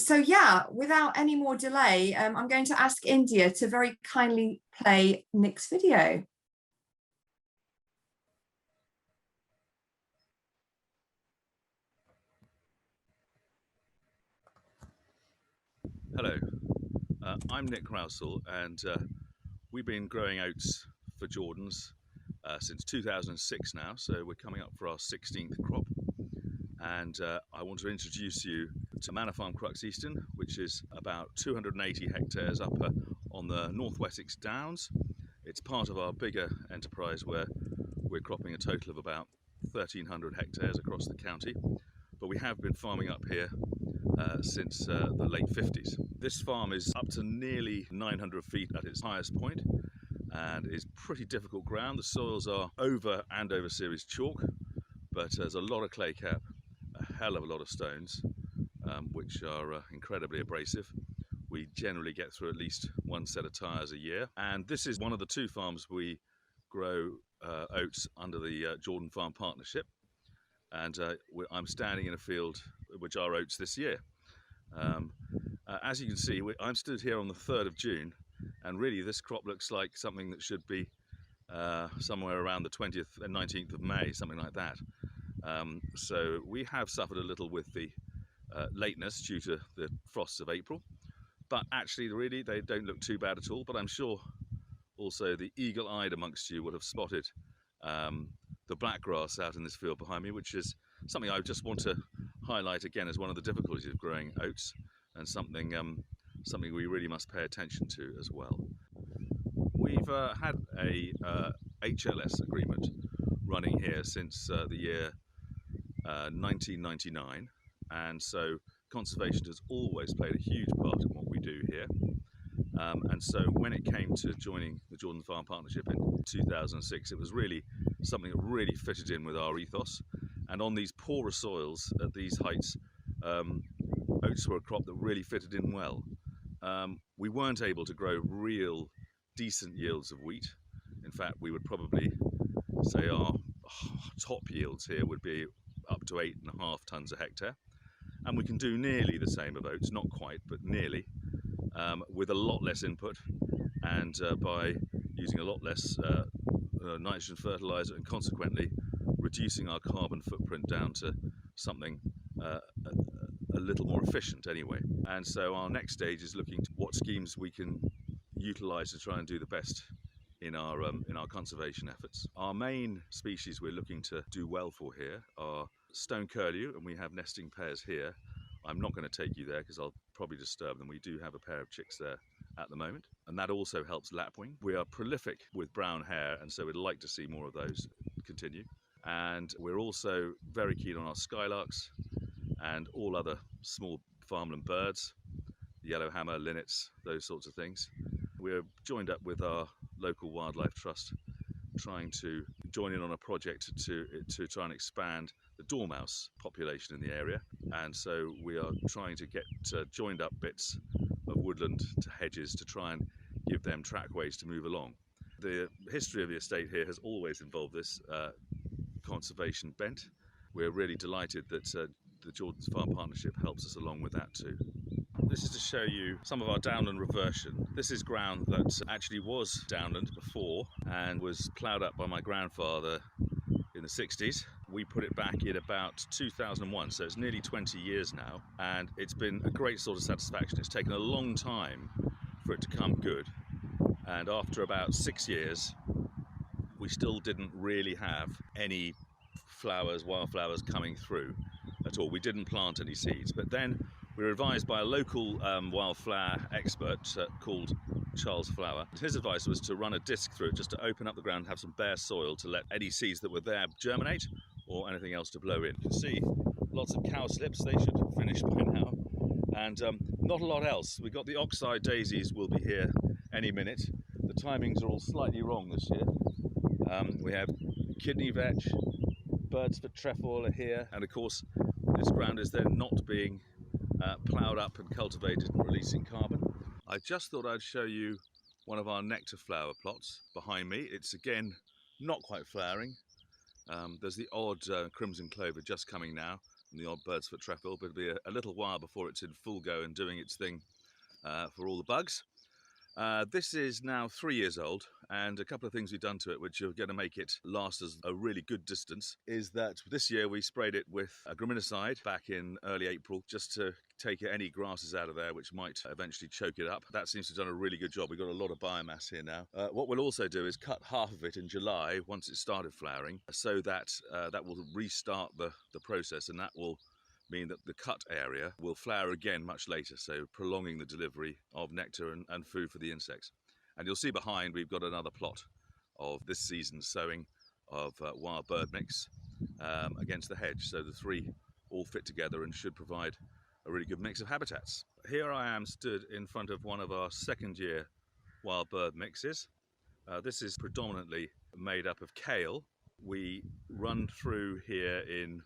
[SPEAKER 1] So yeah, without any more delay, I'm going to ask India to very kindly play Nick's video.
[SPEAKER 9] Hello, I'm Nick Rousel, and we've been growing oats for Jordan's since 2006 now, so we're coming up for our 16th crop. And I want to introduce you to Manor Farm Crux Easton, which is about 280 hectares up on the North Wessex Downs. It's part of our bigger enterprise where we're cropping a total of about 1,300 hectares across the county, but we have been farming up here since the late 50s. This farm is up to nearly 900 feet at its highest point and is pretty difficult ground. The soils are over Andover series chalk, but there's a lot of clay cap, a hell of a lot of stones, which are incredibly abrasive. We generally get through at least one set of tyres a year, and this is one of the 2 farms we grow oats under the Jordan Farm Partnership. And I'm standing in a field which are oats this year. As you can see, I'm stood here on the 3rd of June, And really this crop looks like something that should be somewhere around the 20th and 19th of May, something like that. So we have suffered a little with the lateness due to the frosts of April, but actually really they don't look too bad at all. But I'm sure also the eagle-eyed amongst you would have spotted the black grass out in this field behind me, which is something I just want to highlight again as one of the difficulties of growing oats, and something we really must pay attention to as well. We've had a HLS agreement running here since the year 1999, and so conservation has always played a huge part in what we do here. And so when it came to joining the Jordan Farm Partnership in 2006, it was really something that really fitted in with our ethos. And on these poorer soils at these heights, oats were a crop that really fitted in well. We weren't able to grow real decent yields of wheat. In fact, we would probably say our top yields here would be up to 8.5 tonnes a hectare. And we can do nearly the same of oats, not quite, but nearly, with a lot less input, and by using a lot less nitrogen fertilizer, and consequently reducing our carbon footprint down to something a little more efficient anyway. And so our next stage is looking to what schemes we can utilize to try and do the best in our conservation efforts. Our main species we're looking to do well for here are stone curlew, and we have nesting pairs here. I'm not going to take you there because I'll probably disturb them. We do have a pair of chicks there at the moment, and that also helps lapwing. We are prolific with brown hare, and so we'd like to see more of those continue. And we're also very keen on our skylarks and all other small farmland birds, yellowhammer, linnets, those sorts of things. We're joined up with our local wildlife trust, trying to join in on a project to try and expand the dormouse population in the area. And so we are trying to get joined up bits of woodland to hedges to try and give them trackways to move along. The history of the estate here has always involved this conservation bent. We're really delighted that the Jordan's Farm Partnership helps us along with that too. This is to show you some of our downland reversion. This is ground that actually was downland before and was ploughed up by my grandfather in the 60s. We put it back in about 2001, so it's nearly 20 years now, and it's been a great sort of satisfaction. It's taken a long time for it to come good, and after about 6 years we still didn't really have any flowers, wildflowers coming through at all. We didn't plant any seeds, but then we were advised by a local wildflower expert called Charles Flower. His advice was to run a disc through it just to open up the ground, have some bare soil to let any seeds that were there germinate or anything else to blow in. You can see lots of cowslips, they should finish by now, and not a lot else. We've got the oxeye daisies will be here any minute. The timings are all slightly wrong this year. We have kidney vetch, birds for trefoil are here, and of course this ground is then not being ploughed up and cultivated and releasing carbon. I just thought I'd show you one of our nectar flower plots behind me. It's again not quite flowering. There's the odd crimson clover just coming now, and the odd bird's foot trefoil, but it'll be a little while before it's in full go and doing its thing for all the bugs. This is now 3 years old, and a couple of things we've done to it which are going to make it last us a really good distance is that this year we sprayed it with a graminicide back in early April just to take any grasses out of there which might eventually choke it up. That seems to have done a really good job. We've got a lot of biomass here now. What we'll also do is cut half of it in July once it started flowering, so that that will restart the process, and that will mean that the cut area will flower again much later, so prolonging the delivery of nectar and food for the insects. And you'll see behind we've got another plot of this season's sowing of wild bird mix against the hedge, so the three all fit together and should provide a really good mix of habitats. Here I am stood in front of one of our second year wild bird mixes. This is predominantly made up of kale. We run through here in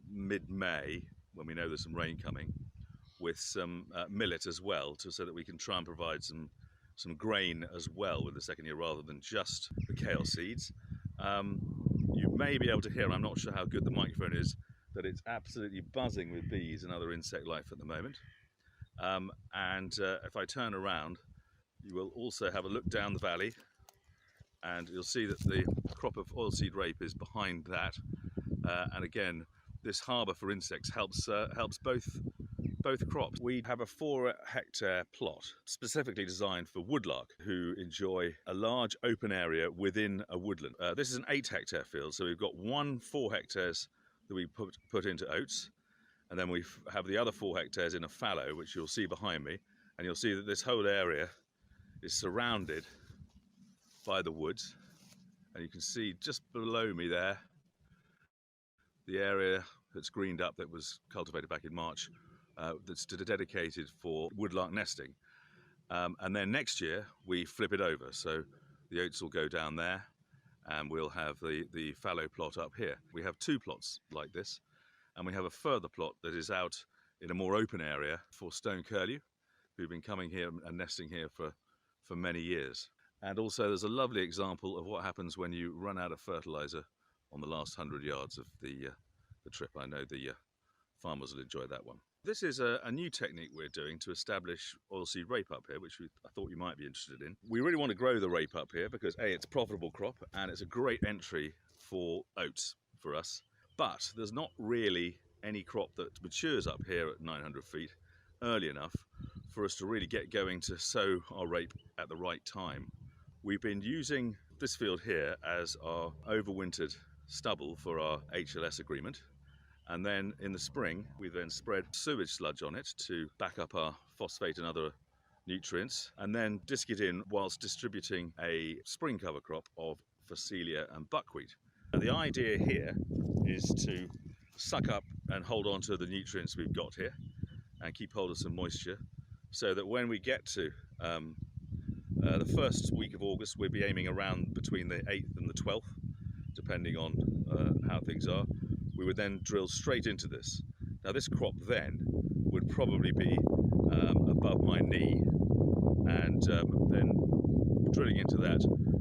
[SPEAKER 9] mid-May, when we know there's some rain coming, with some millet as well, so that we can try and provide some grain as well with the second year rather than just the kale seeds. You may be able to hear, I'm not sure how good the microphone is, that it's absolutely buzzing with bees and other insect life at the moment. If I turn around, You will also have a look down the valley, and you'll see that the crop of oilseed rape is behind that. And again, this harbour for insects helps both crops. We have a 4-hectare plot specifically designed for woodlark, who enjoy a large open area within a woodland. This is an 8-hectare field, so we've got 4 hectares that we put into oats, and then we have the other 4 hectares in a fallow, which you'll see behind me, and you'll see that this whole area is surrounded by the woods, and you can see just below me there the area that's greened up that was cultivated back in March, that's dedicated for woodlark nesting. And then next year we flip it over, so the oats will go down there and we'll have the fallow plot up here. We have 2 plots like this, and we have a further plot that is out in a more open area for stone curlew, who've been coming here and nesting here for many years. And also there's a lovely example of what happens when you run out of fertilizer on the last 100 yards of the trip. I know the farmers will enjoy that one. This is a new technique we're doing to establish oilseed rape up here, which I thought you might be interested in. We really want to grow the rape up here because A, it's a profitable crop and it's a great entry for oats for us. But there's not really any crop that matures up here at 900 feet early enough for us to really get going to sow our rape at the right time. We've been using this field here as our overwintered stubble for our HLS agreement, and then in the spring we then spread sewage sludge on it to back up our phosphate and other nutrients, and then disc it in whilst distributing a spring cover crop of Phacelia and buckwheat. And the idea here is to suck up and hold on to the nutrients we've got here and keep hold of some moisture, so that when we get to the first week of August, we'll be aiming around between the 8th and the 12th, depending on how things are. We would then drill straight into this. Now this crop then would probably be above my knee, and then drilling into that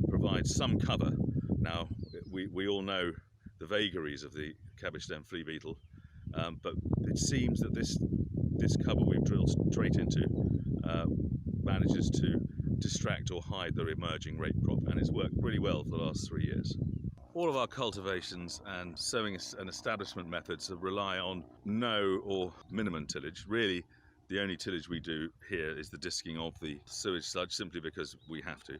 [SPEAKER 9] provides some cover. Now we all know the vagaries of the cabbage stem flea beetle, but it seems that this cover we've drilled straight into manages to distract or hide the emerging rape crop, and it's worked really well for the last 3 years. All of our cultivations and sowing and establishment methods rely on no or minimum tillage. Really, the only tillage we do here is the disking of the sewage sludge, simply because we have to.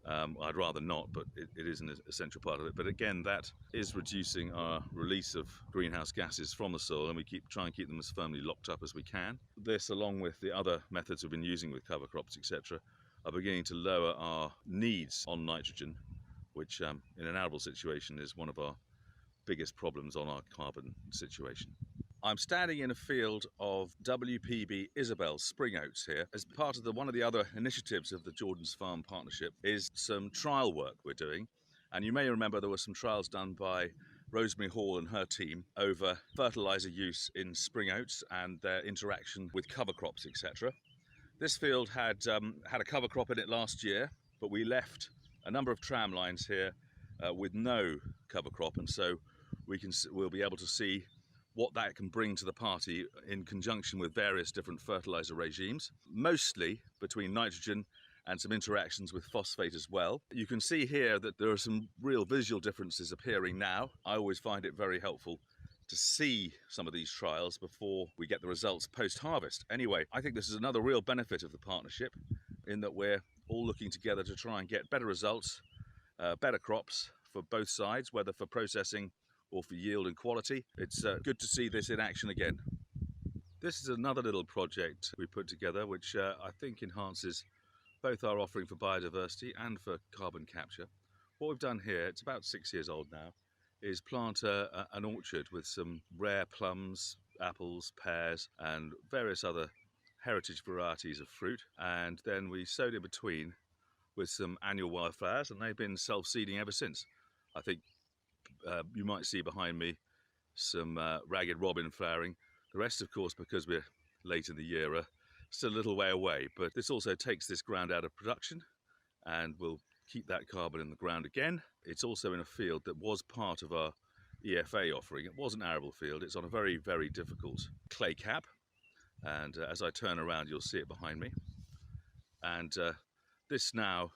[SPEAKER 9] I'd rather not, but it is an essential part of it. But again, that is reducing our release of greenhouse gases from the soil, and we try and keep them as firmly locked up as we can. This, along with the other methods we've been using with cover crops, etc., are beginning to lower our needs on nitrogen, which in an arable situation is one of our biggest problems on our carbon situation. I'm standing in a field of WPB Isabel spring oats here. As part of one of the other initiatives of the Jordan's Farm Partnership is some trial work we're doing. And you may remember there were some trials done by Rosemary Hall and her team over fertiliser use in spring oats and their interaction with cover crops, etc. This field had a cover crop in it last year, but we left a number of tram lines here with no cover crop, and so we'll be able to see what that can bring to the party in conjunction with various different fertiliser regimes, mostly between nitrogen and some interactions with phosphate as well. You can see here that there are some real visual differences appearing now. I always find it very helpful to see some of these trials before we get the results post-harvest. Anyway, I think this is another real benefit of the partnership, in that we're all looking together to try and get better results, better crops for both sides, whether for processing or for yield and quality. It's good to see this in action again. This is another little project we put together, which I think enhances both our offering for biodiversity and for carbon capture. What we've done here, it's about 6 years old now, is plant an orchard with some rare plums, apples, pears and various other heritage varieties of fruit, and then we sowed in between with some annual wildflowers, and they've been self-seeding ever since. I think you might see behind me some ragged robin flowering. The rest, of course, because we're late in the year, are still a little way away, but this also takes this ground out of production and will keep that carbon in the ground again. It's also in a field that was part of our EFA offering. It was an arable field. It's on a very, very difficult clay cap, and as I turn around you'll see it behind me. And this now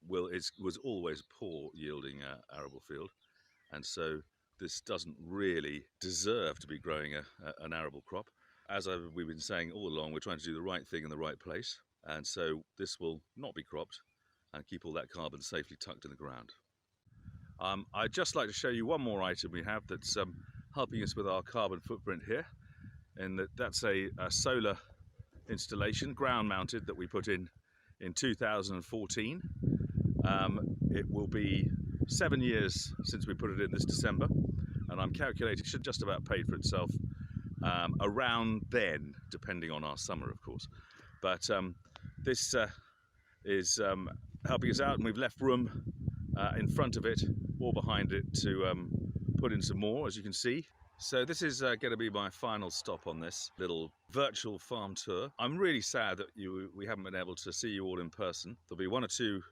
[SPEAKER 9] was always a poor yielding arable field, and so this doesn't really deserve to be growing an arable crop. As we've been saying all along, we're trying to do the right thing in the right place, and so this will not be cropped and keep all that carbon safely tucked in the ground. I'd just like to show you one more item we have that's helping us with our carbon footprint here, and that's a solar installation, ground mounted, that we put in 2014. It will be 7 years since we put it in this December, and I'm calculating it should just about pay for itself around then, depending on our summer, of course. But this is helping us out, and we've left room in front of it or behind it to put in some more, as you can see. So this is going to be my final stop on this little virtual farm tour. I'm really sad that we haven't been able to see you all in person. There'll be one or two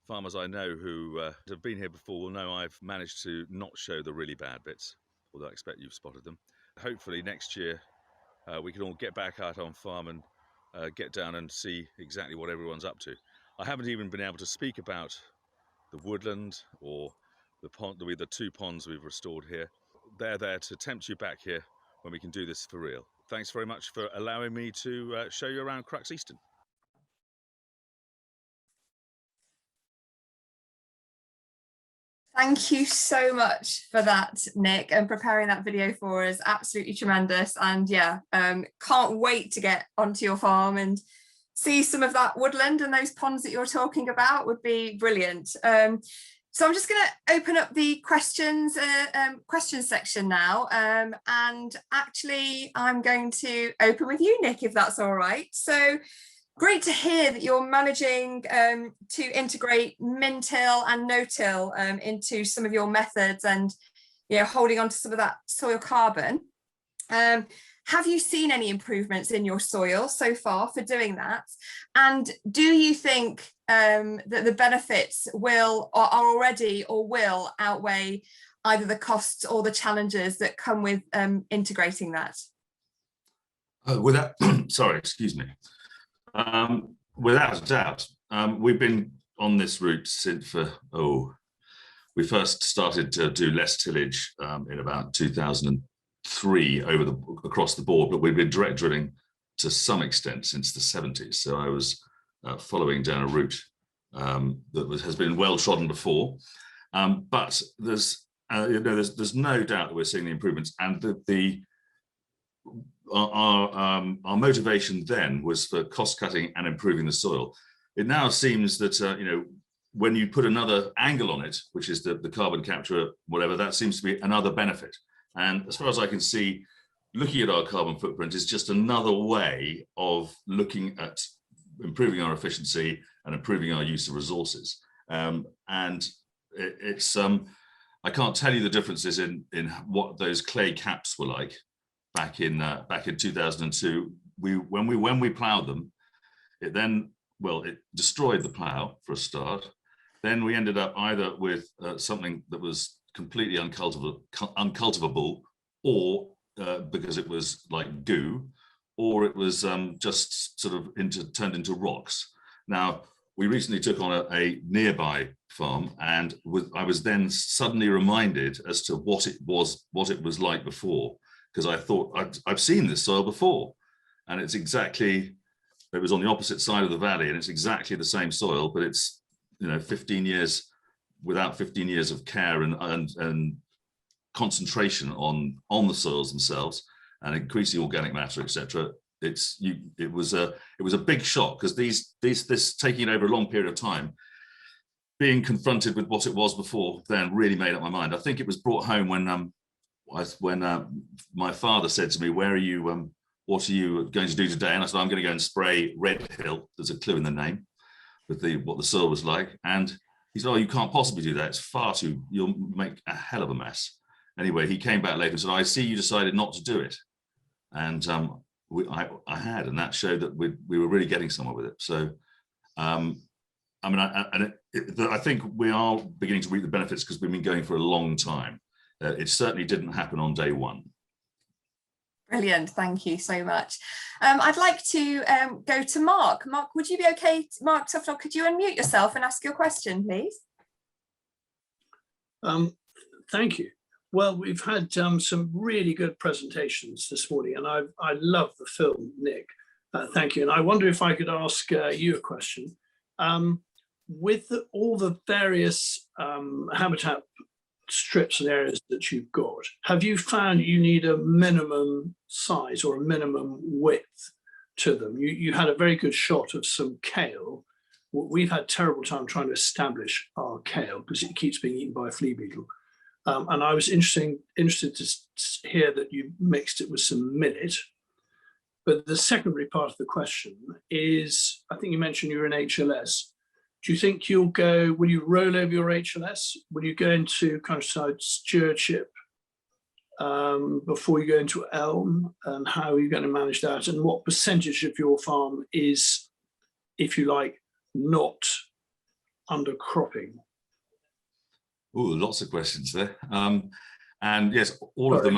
[SPEAKER 9] farmers I know who have been here before will know I've managed to not show the really bad bits, although I expect you've spotted them. Hopefully next year we can all get back out on farm and get down and see exactly what everyone's up to. I haven't even been able to speak about the woodland or the pond, the 2 ponds we've restored here. They're there to tempt you back here when we can do this for real. Thanks very much for allowing me to show you around Crux Easton.
[SPEAKER 1] Thank you so much for that, Nick, and preparing that video for us. Absolutely tremendous. And yeah, can't wait to get onto your farm and see some of that woodland, and those ponds that you're talking about would be brilliant. So I'm just going to open up the questions section now, and actually I'm going to open with you, Nick, if that's all right. So great to hear that you're managing to integrate min-till and no-till into some of your methods, and holding on to some of that soil carbon. Have you seen any improvements in your soil so far for doing that? And do you think that the benefits are already or will outweigh either the costs or the challenges that come with integrating that?
[SPEAKER 10] Sorry, excuse me. Without a doubt, we've been on this route since we first started to do less tillage in about 2003 across the board, but we've been direct drilling to some extent since the 70s. So I was following down a route that has been well trodden before, but there's no doubt that we're seeing the improvements, and our motivation then was for cost cutting and improving the soil. It now seems that when you put another angle on it, which is the carbon capture, whatever, that seems to be another benefit. And as far as I can see, looking at our carbon footprint is just another way of looking at improving our efficiency and improving our use of resources. And it's I can't tell you the differences in what those clay caps were like back in 2002. When we ploughed them, it destroyed the plough for a start. Then we ended up either with something that was completely uncultivable, or because it was like goo, or it was just sort of turned into rocks. Now, we recently took on a nearby farm, and I was then suddenly reminded as to what it was like before, because I thought I've seen this soil before, and it was on the opposite side of the valley, and it's exactly the same soil, but it's 15 years without 15 years of care and concentration on the soils themselves and increasing organic matter, etc. It was a big shock, because this taking it over a long period of time, being confronted with what it was before then really made up my mind. I think it was brought home when my father said to me, what are you going to do today? And I said, I'm going to go and spray Red Hill. There's a clue in the name with what the soil was like. And he said, oh, you can't possibly do that. It's you'll make a hell of a mess. Anyway, he came back later and said, I see you decided not to do it. And I had, and that showed that we were really getting somewhere with it. So, I think we are beginning to reap the benefits because we've been going for a long time. It certainly didn't happen on day one.
[SPEAKER 1] Brilliant, thank you so much. I'd like to go to Mark. Mark, would you be okay? Mark Tufnell, could you unmute yourself and ask your question, please?
[SPEAKER 11] Thank you. Well, we've had some really good presentations this morning, and I love the film, Nick. Thank you. And I wonder if I could ask you a question. With all the various habitat strips and areas that you've got, have you found you need a minimum size or a minimum width to them? You had a very good shot of some kale. We've had a terrible time trying to establish our kale because it keeps being eaten by a flea beetle. And I was interested to hear that you mixed it with some millet. But the secondary part of the question is, I think you mentioned you're in HLS. Do you think will you roll over your HLS? Will you go into countryside stewardship before you go into elm? And how are you going to manage that? And what percentage of your farm is, if you like, not undercropping?
[SPEAKER 10] Oh, lots of questions there. And yes, all of them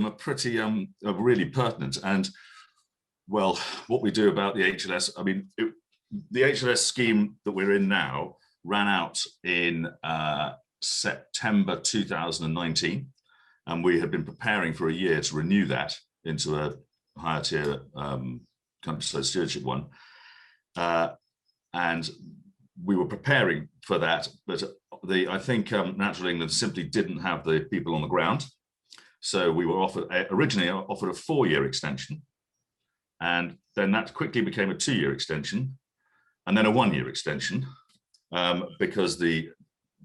[SPEAKER 10] are pretty are really pertinent. And well, what we do about the HLS, I mean, the HLS scheme that we're in now ran out in September 2019, and we had been preparing for a year to renew that into a higher tier countryside stewardship one. And we were preparing for that, but I think Natural England simply didn't have the people on the ground. So we were originally offered a 4-year extension, and then that quickly became a 2-year extension, and then a 1-year extension, because the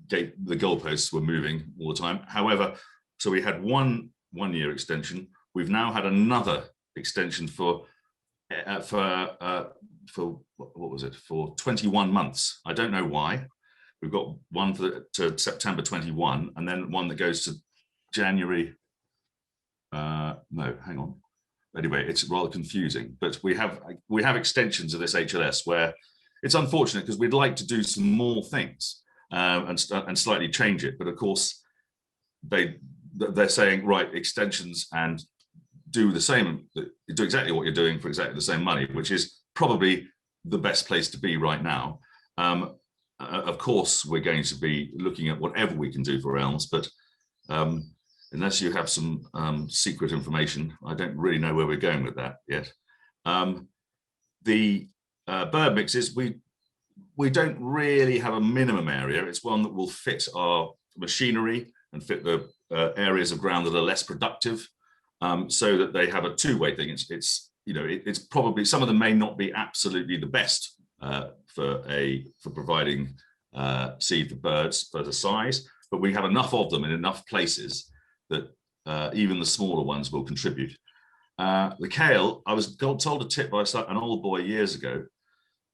[SPEAKER 10] goalposts were moving all the time. However, so we had one 1-year extension. We've now had another extension for what was it, for 21 months. I don't know why. We've got one to September 21, and then one that goes to January. No, hang on. Anyway, it's rather confusing, but we have extensions of this HLS where it's unfortunate because we'd like to do some more things and slightly change it, but of course they're saying, right, extensions and do exactly what you're doing for exactly the same money, which is probably the best place to be right now. Of course, we're going to be looking at whatever we can do for elms, but unless you have some secret information, I don't really know where we're going with that yet. The bird mixes, we don't really have a minimum area. It's one that will fit our machinery and fit the areas of ground that are less productive, so that they have a two-way thing. It's probably, some of them may not be absolutely the best for providing seed for birds for the size, but we have enough of them in enough places that even the smaller ones will contribute. The kale, I was told a tip by an old boy years ago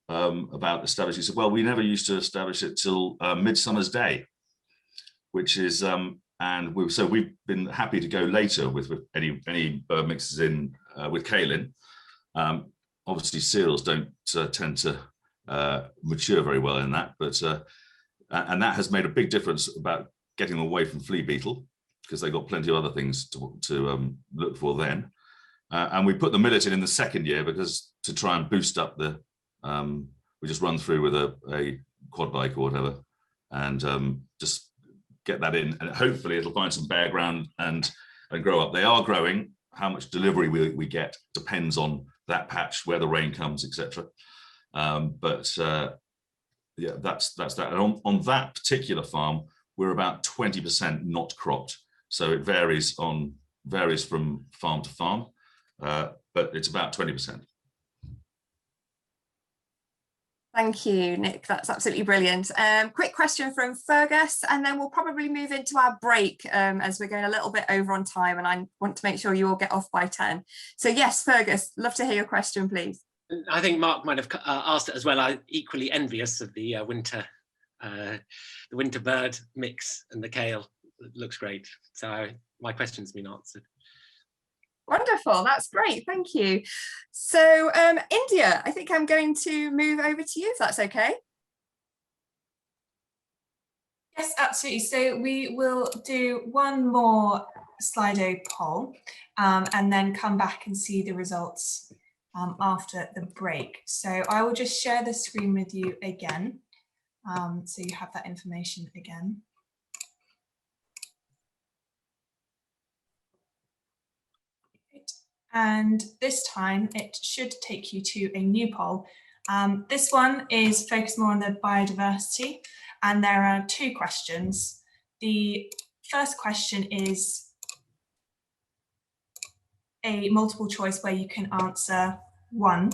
[SPEAKER 10] about establishing. He said, well, we never used to establish it till Midsummer's Day, which is, and we've been happy to go later with any bird mixes in with kaolin. Obviously, seals don't tend to mature very well in that, but and that has made a big difference about getting them away from flea beetle, because they've got plenty of other things to look for then. And we put the millet in the second year because to try and boost up the, we just run through with a quad bike or whatever, and just get that in, and hopefully it'll find some bare ground and grow up. They are growing. How much delivery we get depends on that patch, where the rain comes, etc. But yeah, that's that. And on that particular farm, we're about 20% not cropped. So it varies from farm to farm, but it's about 20%.
[SPEAKER 1] Thank you, Nick. That's absolutely brilliant. Quick question from Fergus, and then we'll probably move into our break as we're going a little bit over on time, and I want to make sure you all get off by 10. So yes, Fergus, love to hear your question, please.
[SPEAKER 12] I think Mark might have asked it as well. I'm equally envious of the winter bird mix and the kale. It looks great. So my question's been answered.
[SPEAKER 1] Wonderful, that's great, thank you. So India, I think I'm going to move over to you if that's okay.
[SPEAKER 6] Yes, absolutely. So we will do one more Slido poll and then come back and see the results after the break. So I will just share the screen with you again, so you have that information again. And this time it should take you to a new poll. This one is focused more on the biodiversity, and there are 2 questions. The first question is a multiple choice where you can answer one.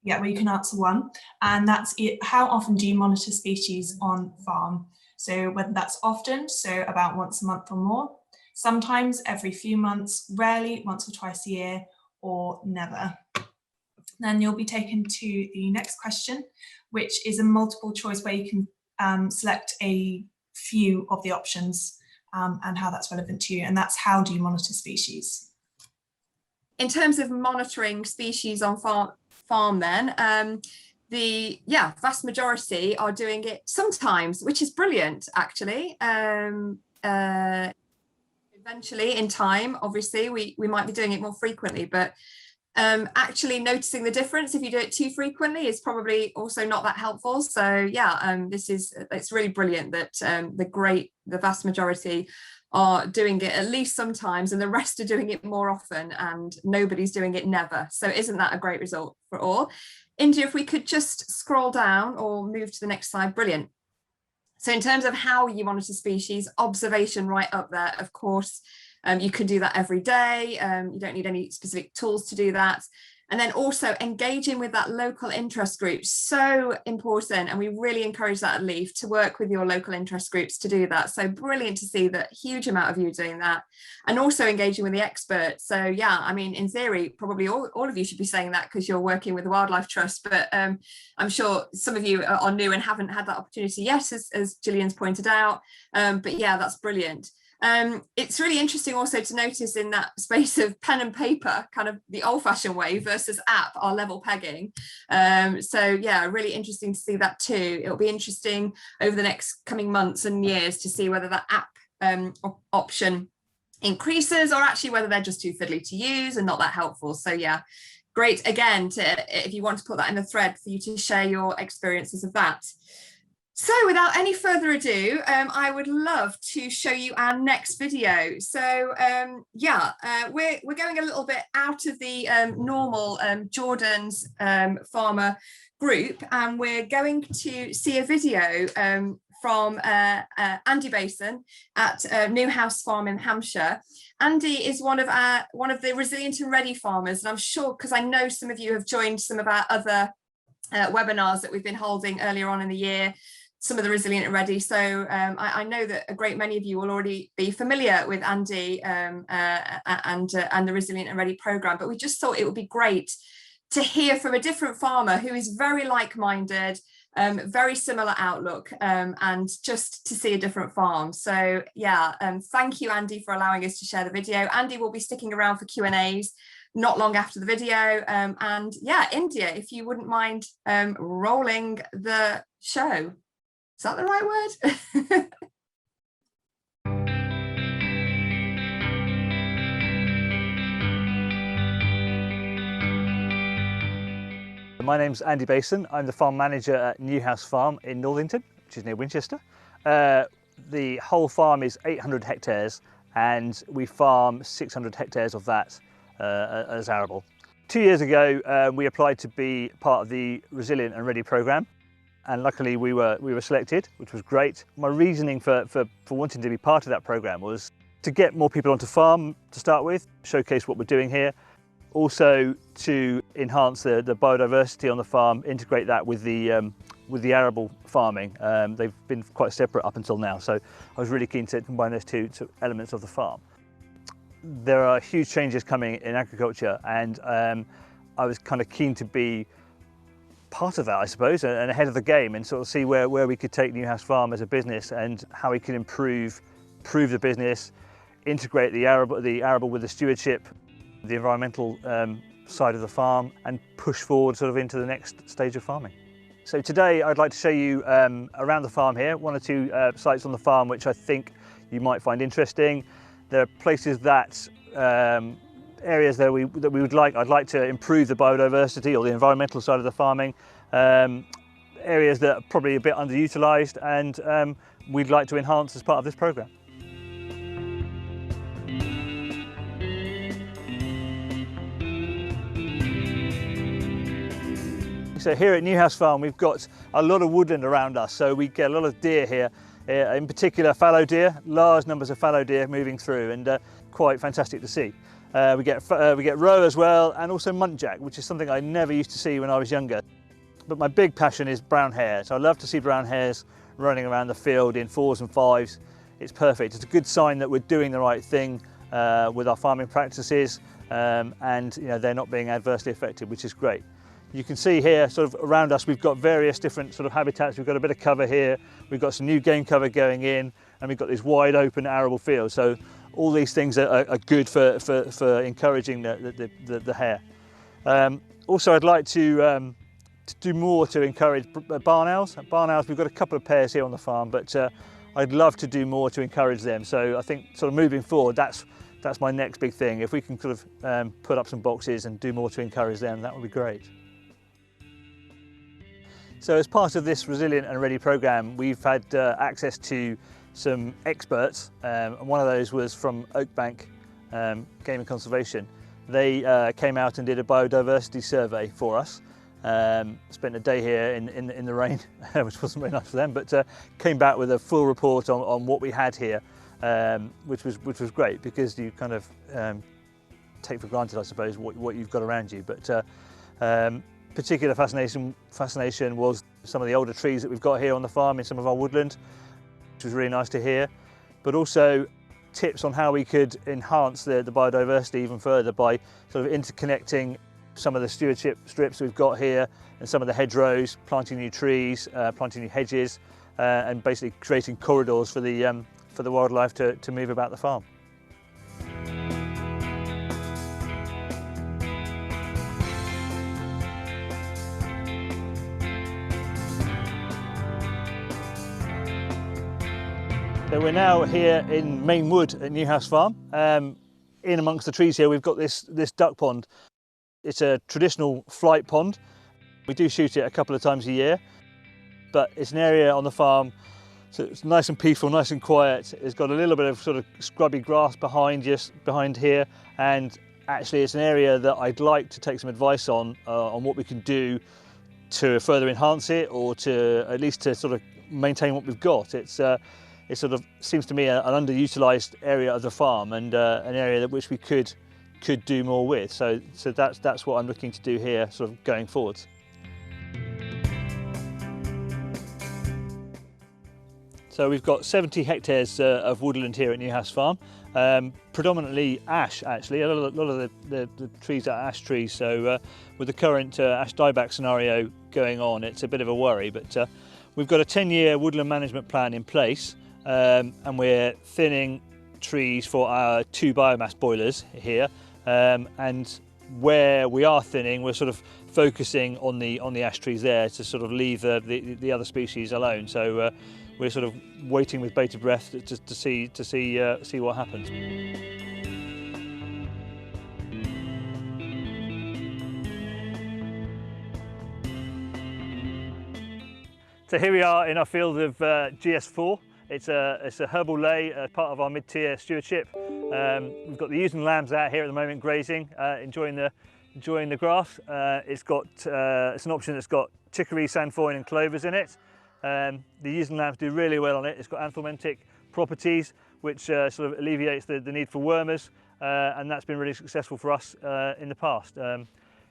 [SPEAKER 6] Where you can answer one, and that's it. How often do you monitor species on farm? So whether that's often, so about once a month or more, sometimes every few months, rarely once or twice a year, or never. Then you'll be taken to the next question, which is a multiple choice where you can select a few of the options and how that's relevant to you, and that's how do you monitor species.
[SPEAKER 1] In terms of monitoring species on farm then, the vast majority are doing it sometimes, which is brilliant actually. Eventually in time, obviously we might be doing it more frequently, but actually noticing the difference if you do it too frequently is probably also not that helpful. So it's really brilliant that the vast majority are doing it at least sometimes and the rest are doing it more often, and nobody's doing it never. So isn't that a great result for all? India, if we could just scroll down or move to the next slide, brilliant. So in terms of how you monitor species, observation right up there, of course. You can do that every day. You don't need any specific tools to do that. And then also engaging with that local interest group, so important. And we really encourage that at Leaf to work with your local interest groups to do that. So brilliant to see that huge amount of you doing that, and also engaging with the experts. So yeah, I mean, in theory, probably all of you should be saying that because you're working with the Wildlife Trust, but I'm sure some of you are new and haven't had that opportunity yet, as Gillian's pointed out. But yeah, that's brilliant. It's really interesting also to notice in that space of pen and paper, kind of the old-fashioned way versus app, our level pegging. So yeah, really interesting to see that too. It'll be interesting over the next coming months and years to see whether that app option increases or actually whether they're just too fiddly to use and not that helpful. So yeah, great again if you want to put that in the thread for you to share your experiences of that. So without any further ado, I would love to show you our next video. So we're going a little bit out of the normal Jordan's farmer group, and we're going to see a video from Andy Bason at Newhouse Farm in Hampshire. Andy is one of the Resilient and Ready farmers, and I'm sure, because I know some of you have joined some of our other webinars that we've been holding earlier on in the year, some of the Resilient and Ready. So I know that a great many of you will already be familiar with Andy and the Resilient and Ready programme, but we just thought it would be great to hear from a different farmer who is very like-minded, very similar outlook, and just to see a different farm. So yeah, thank you, Andy, for allowing us to share the video. Andy will be sticking around for Q&As not long after the video. And yeah, India, if you wouldn't mind rolling the show. Is that the right word?
[SPEAKER 13] My name's Andy Bason. I'm the farm manager at Newhouse Farm in Northington, which is near Winchester. The whole farm is 800 hectares and we farm 600 hectares of that as arable. 2 years ago, we applied to be part of the Resilient and Ready programme, and luckily we were selected, which was great. My reasoning for wanting to be part of that programme was to get more people onto farm to start with, showcase what we're doing here, also to enhance the biodiversity on the farm, integrate that with the arable farming. They've been quite separate up until now, so I was really keen to combine those two elements of the farm. There are huge changes coming in agriculture, and I was kind of keen to be part of that, I suppose, and ahead of the game, and sort of see where we could take Newhouse Farm as a business and how we could improve the business, integrate the arable with the stewardship, the environmental side of the farm, and push forward sort of into the next stage of farming. So today I'd like to show you around the farm here, one or two sites on the farm which I think you might find interesting. There are places that areas that I'd like to improve the biodiversity or the environmental side of the farming, areas that are probably a bit underutilised, and we'd like to enhance as part of this programme. So here at Newhouse Farm we've got a lot of woodland around us, so we get a lot of deer here, in particular fallow deer, large numbers of fallow deer moving through, and quite fantastic to see. We get roe as well, and also muntjac, which is something I never used to see when I was younger. But my big passion is brown hare, so I love to see brown hares running around the field in 4s and 5s. It's perfect. It's a good sign that we're doing the right thing with our farming practices, and they're not being adversely affected, which is great. You can see here sort of around us we've got various different sort of habitats. We've got a bit of cover here, we've got some new game cover going in, and we've got these wide open arable fields. So all these things are good for encouraging the hare. Also I'd like to do more to encourage barn owls. Barn owls, we've got a couple of pairs here on the farm, but I'd love to do more to encourage them. So I think sort of moving forward, that's my next big thing. If we can sort of put up some boxes and do more to encourage them, that would be great. So as part of this Resilient and Ready programme, we've had access to some experts, and one of those was from Oakbank Game and Conservation. They came out and did a biodiversity survey for us. Spent a day here in the rain, which wasn't very nice for them, but came back with a full report on what we had here, which was great, because you kind of take for granted, I suppose, what you've got around you. But particular fascination was some of the older trees that we've got here on the farm in some of our woodland, which was really nice to hear, but also tips on how we could enhance the biodiversity even further by sort of interconnecting some of the stewardship strips we've got here and some of the hedgerows, planting new trees, planting new hedges, and basically creating corridors for the wildlife to move about the farm. So we're now here in Main Wood at Newhouse Farm. In amongst the trees here we've got this duck pond. It's a traditional flight pond. We do shoot it a couple of times a year, but it's an area on the farm, so it's nice and peaceful, nice and quiet. It's got a little bit of sort of scrubby grass behind here, and actually it's an area that I'd like to take some advice on what we can do to further enhance it, or to at least to sort of maintain what we've got. It sort of seems to me an underutilised area of the farm, and an area that which we could do more with. So that's what I'm looking to do here, sort of going forwards. So we've got 70 hectares of woodland here at Newhouse Farm, predominantly ash actually. A lot of the trees are ash trees, so with the current ash dieback scenario going on, it's a bit of a worry, but we've got a 10-year woodland management plan in place, and we're thinning trees for our 2 biomass boilers here, and where we are thinning, we're sort of focusing on the ash trees there to sort of leave the other species alone. So we're sort of waiting with bated breath to see what happens. So here we are in our field of GS4. It's a herbal ley, part of our mid-tier stewardship. We've got the ewes and lambs out here at the moment grazing, enjoying the grass. It's an option that's got chicory, sainfoin and clovers in it. The ewes and lambs do really well on it. It's got anthelmintic properties, which sort of alleviates the need for wormers, and that's been really successful for us in the past.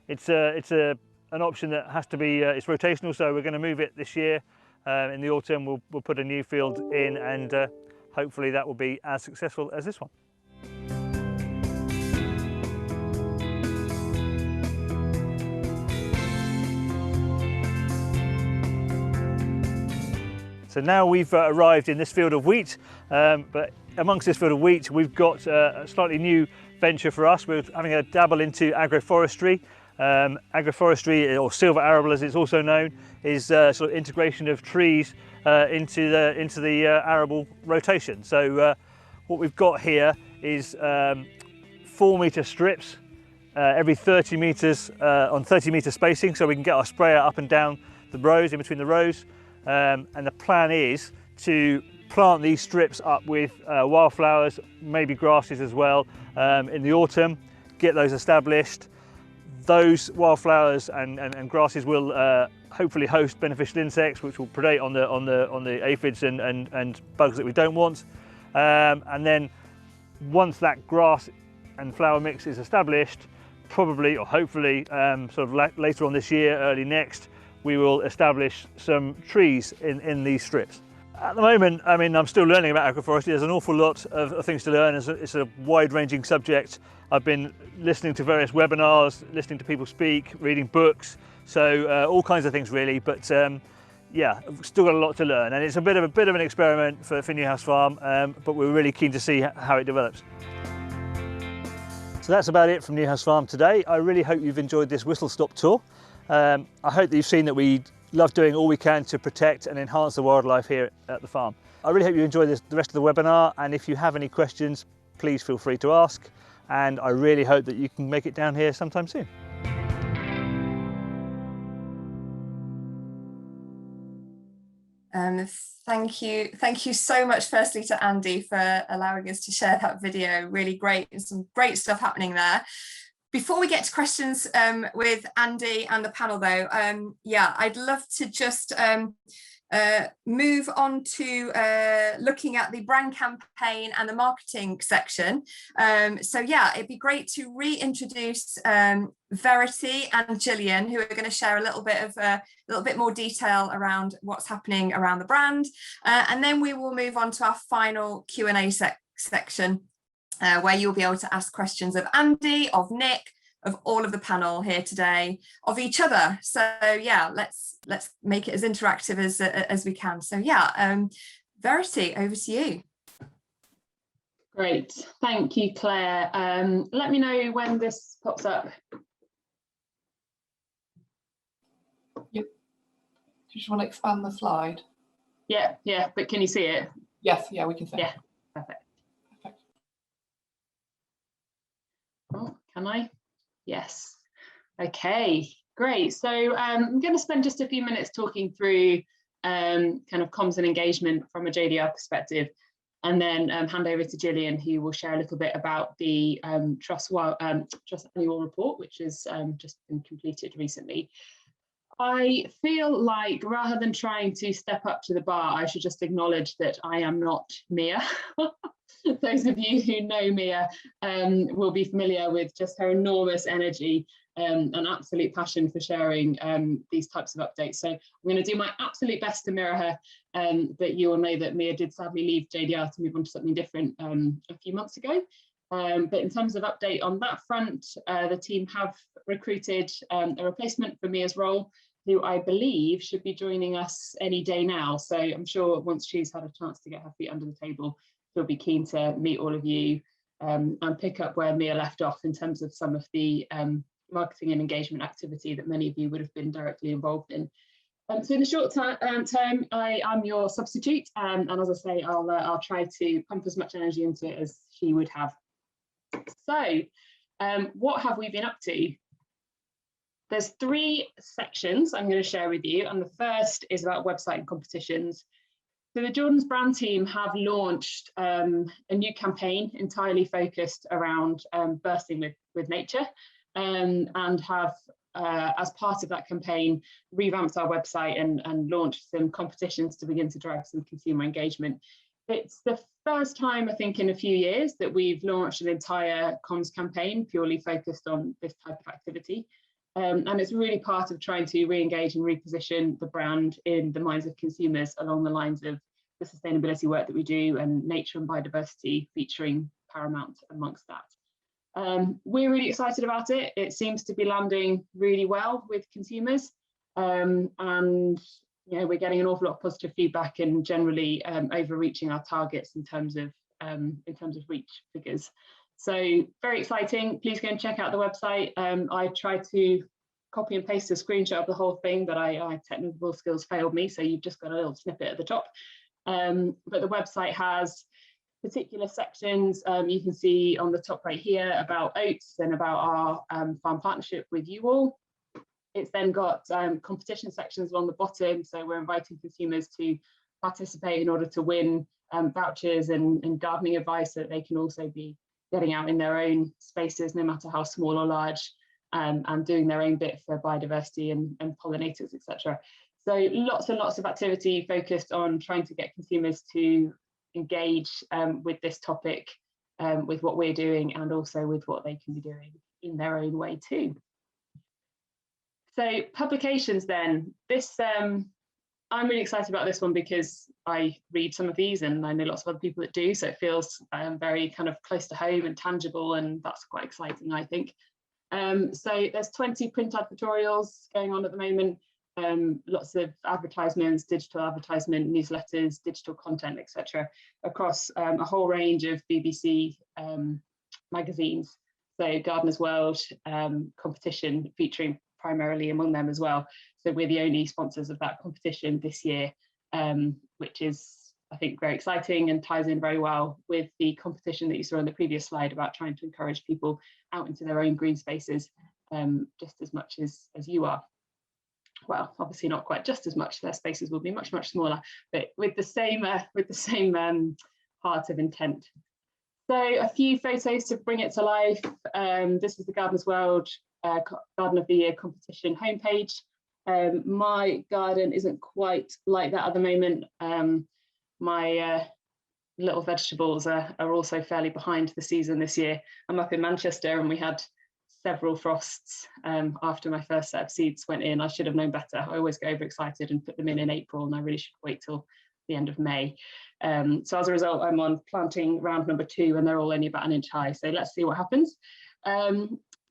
[SPEAKER 13] It's an option that has to be, it's rotational, so we're going to move it this year. In the autumn we'll put a new field in, and hopefully that will be as successful as this one. So now we've arrived in this field of wheat, but amongst this field of wheat we've got a slightly new venture for us. We're having a dabble into agroforestry. Agroforestry, or silver arable as it's also known, is sort of integration of trees into the arable rotation. So what we've got here is 4-metre strips every 30 metres on 30-metre spacing, so we can get our sprayer up and down the rows, in between the rows. And the plan is to plant these strips up with wildflowers, maybe grasses as well, in the autumn, get those established. Those wildflowers and grasses will hopefully host beneficial insects, which will predate on the aphids and bugs that we don't want. And then once that grass and flower mix is established, probably or hopefully sort of later on this year, early next, we will establish some trees in these strips. At the moment, I mean, I'm still learning about agroforestry. There's an awful lot of things to learn. It's a wide-ranging subject. I've been listening to various webinars, listening to people speak, reading books, so all kinds of things really. But yeah, I've still got a lot to learn, and it's a bit of an experiment for Newhouse Farm, but we're really keen to see how it develops. So that's about it from Newhouse Farm today. I really hope you've enjoyed this whistle-stop tour. I hope that you've seen that we love doing all we can to protect and enhance the wildlife here at the farm. I really hope you enjoy the rest of the webinar, and if you have any questions, please feel free to ask, and I really hope that you can make it down here sometime soon.
[SPEAKER 1] Thank you so much firstly to Andy for allowing us to share that video. Really great, and some great stuff happening there. Before we get to questions with Andy and the panel though, yeah, I'd love to just move on to looking at the brand campaign and the marketing section. So yeah, it'd be great to reintroduce Verity and Gillian, who are going to share a little bit more detail around what's happening around the brand, and then we will move on to our final Q&A section, where you'll be able to ask questions of Andy, of Nick, of all of the panel here today, of each other. So yeah, let's make it as interactive as we can. So yeah, Verity, over to you.
[SPEAKER 2] Great, thank you, Claire. Let me know when this pops up.
[SPEAKER 3] Yep. Do you just want to expand the slide?
[SPEAKER 2] Yeah, but can you see it?
[SPEAKER 3] Yes, yeah, we can see it.
[SPEAKER 2] Yeah, perfect. Oh, can I? Yes. Okay, great. So I'm going to spend just a few minutes talking through kind of comms and engagement from a JDR perspective, and then hand over to Gillian, who will share a little bit about the Trust annual report, which has just been completed recently. I feel like rather than trying to step up to the bar, I should just acknowledge that I am not Mia. Those of you who know Mia will be familiar with just her enormous energy and absolute passion for sharing these types of updates. So I'm going to do my absolute best to mirror her, but you all know that Mia did sadly leave JDR to move on to something different a few months ago. But in terms of update on that front, the team have recruited a replacement for Mia's role, who I believe should be joining us any day now. So I'm sure once she's had a chance to get her feet under the table, she'll be keen to meet all of you and pick up where Mia left off in terms of some of the marketing and engagement activity that many of you would have been directly involved in. So in the short term, I'm your substitute, and as I say, I'll try to pump as much energy into it as she would have. So what have we been up to? There's 3 sections I'm going to share with you, and the first is about website and competitions. So the Jordans brand team have launched a new campaign entirely focused around bursting with nature, and have, as part of that campaign, revamped our website and launched some competitions to begin to drive some consumer engagement. It's the first time, I think, in a few years that we've launched an entire comms campaign purely focused on this type of activity. And it's really part of trying to re-engage and reposition the brand in the minds of consumers along the lines of the sustainability work that we do and nature and biodiversity featuring paramount amongst that. We're really excited about it. It seems to be landing really well with consumers, and you know, we're getting an awful lot of positive feedback and generally overreaching our targets in terms of reach figures. So very exciting. Please go and check out the website. I tried to copy and paste a screenshot of the whole thing, but I technical skills failed me, so you've just got a little snippet at the top. But the website has particular sections, you can see on the top right here about oats and about our farm partnership with you all. It's then got competition sections along the bottom, so we're inviting consumers to participate in order to win vouchers and gardening advice so that they can also be getting out in their own spaces, no matter how small or large, and doing their own bit for biodiversity and pollinators, etc. So lots and lots of activity focused on trying to get consumers to engage with this topic, with what we're doing, and also with what they can be doing in their own way too. So publications then, this I'm really excited about this one because I read some of these and I know lots of other people that do, so it feels very kind of close to home and tangible, and that's quite exciting, I think. So there's 20 print advertorials going on at the moment, lots of advertisements, digital advertisement, newsletters, digital content, etc., across a whole range of BBC magazines. So Gardener's World competition featuring primarily among them as well. So we're the only sponsors of that competition this year, which is, I think, very exciting and ties in very well with the competition that you saw on the previous slide about trying to encourage people out into their own green spaces just as much as you are. Well, obviously not quite just as much, their spaces will be much, much smaller, but with the same heart of intent. So a few photos to bring it to life. This is the Gardener's World Garden of the Year competition homepage. My garden isn't quite like that at the moment. My little vegetables are also fairly behind the season this year. I'm up in Manchester and we had several frosts after my first set of seeds went in. I should have known better. I always get overexcited and put them in April, and I really should wait till the end of May. So as a result, I'm on planting round number 2 and they're all only about an inch high. So let's see what happens.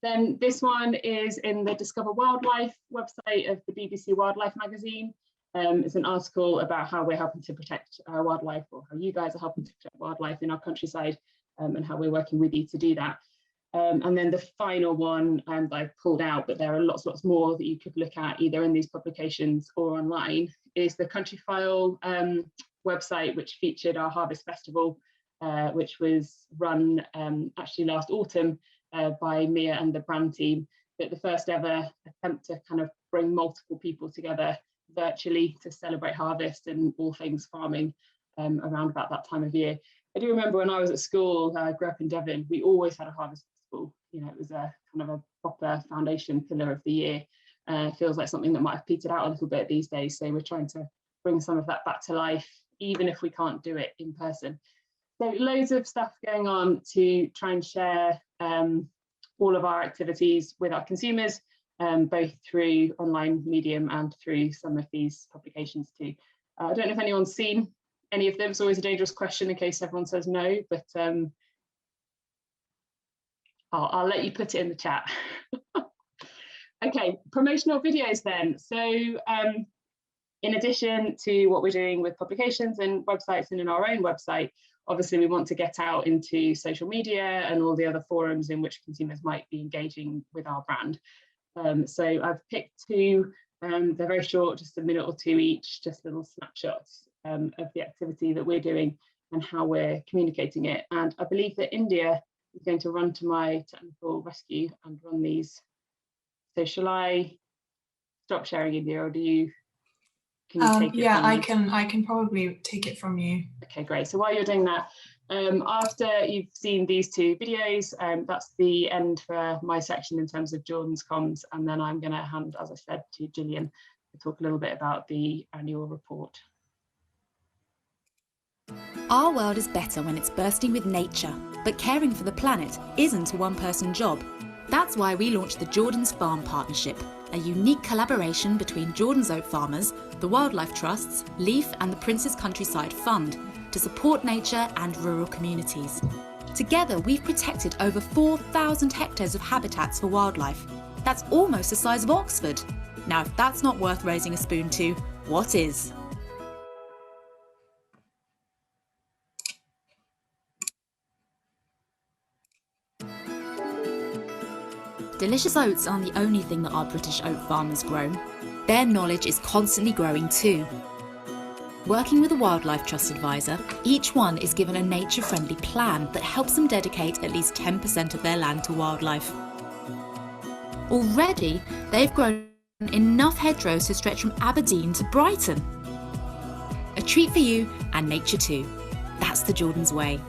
[SPEAKER 2] Then this one is in the Discover Wildlife website of the BBC Wildlife magazine. It's an article about how we're helping to protect wildlife, or how you guys are helping to protect wildlife in our countryside, and how we're working with you to do that. And then the final one that I've pulled out, but there are lots more that you could look at either in these publications or online, is the Countryfile website, which featured our Harvest Festival, which was run actually last autumn by Mia and the brand team, but the first ever attempt to kind of bring multiple people together virtually to celebrate harvest and all things farming around about that time of year. I do remember when I was at school, I grew up in Devon, we always had a harvest festival. You know, it was a kind of a proper foundation pillar of the year. Feels like something that might have petered out a little bit these days. So we're trying to bring some of that back to life, even if we can't do it in person. So loads of stuff going on to try and share all of our activities with our consumers, both through online medium and through some of these publications too. I don't know if anyone's seen any of them. It's always a dangerous question in case everyone says no, but I'll let you put it in the chat. Okay, promotional videos then. So in addition to what we're doing with publications and websites and in our own website, obviously we want to get out into social media and all the other forums in which consumers might be engaging with our brand. So I've picked 2, they're very short, just a minute or 2 each, just little snapshots of the activity that we're doing and how we're communicating it. And I believe that India is going to run to my technical rescue and run these. So shall I stop sharing, India, or do you? Can you take it
[SPEAKER 6] yeah,
[SPEAKER 2] from me?
[SPEAKER 6] I can probably take it from you.
[SPEAKER 2] Okay, great. So while you're doing that, after you've seen these 2 videos, that's the end for my section in terms of Jordan's comms, and then I'm going to hand, as I said, to Gillian to talk a little bit about the annual report.
[SPEAKER 14] Our world is better when it's bursting with nature, but caring for the planet isn't a one-person job. That's why we launched the Jordan's Farm Partnership, a unique collaboration between Jordan's Oat Farmers, the Wildlife Trusts, Leaf and the Prince's Countryside Fund to support nature and rural communities. Together, we've protected over 4,000 hectares of habitats for wildlife. That's almost the size of Oxford. Now, if that's not worth raising a spoon to, what is? Delicious oats aren't the only thing that our British oat farmers grow. Their knowledge is constantly growing too. Working with a Wildlife Trust advisor, each one is given a nature-friendly plan that helps them dedicate at least 10% of their land to wildlife. Already, they've grown enough hedgerows to stretch from Aberdeen to Brighton. A treat for you and nature too. That's the Jordan's way.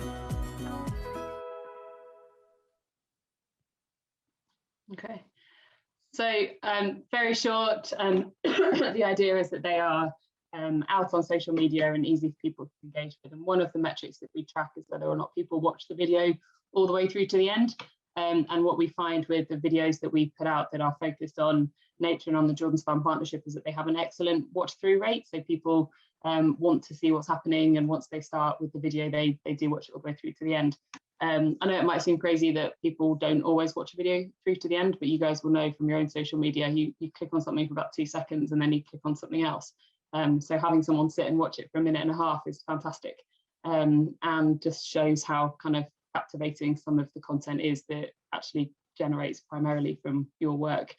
[SPEAKER 2] Okay, so very short, the idea is that they are out on social media and easy for people to engage with. And one of the metrics that we track is whether or not people watch the video all the way through to the end. And what we find with the videos that we put out that are focused on nature and on the Jordan's Farm Partnership is that they have an excellent watch through rate. So people want to see what's happening, and once they start with the video, they do watch it all the way through to the end. I know it might seem crazy that people don't always watch a video through to the end, but you guys will know from your own social media, you click on something for about 2 seconds and then you click on something else. So having someone sit and watch it for 1.5 minutes is fantastic, and just shows how kind of captivating some of the content is that actually generates primarily from your work.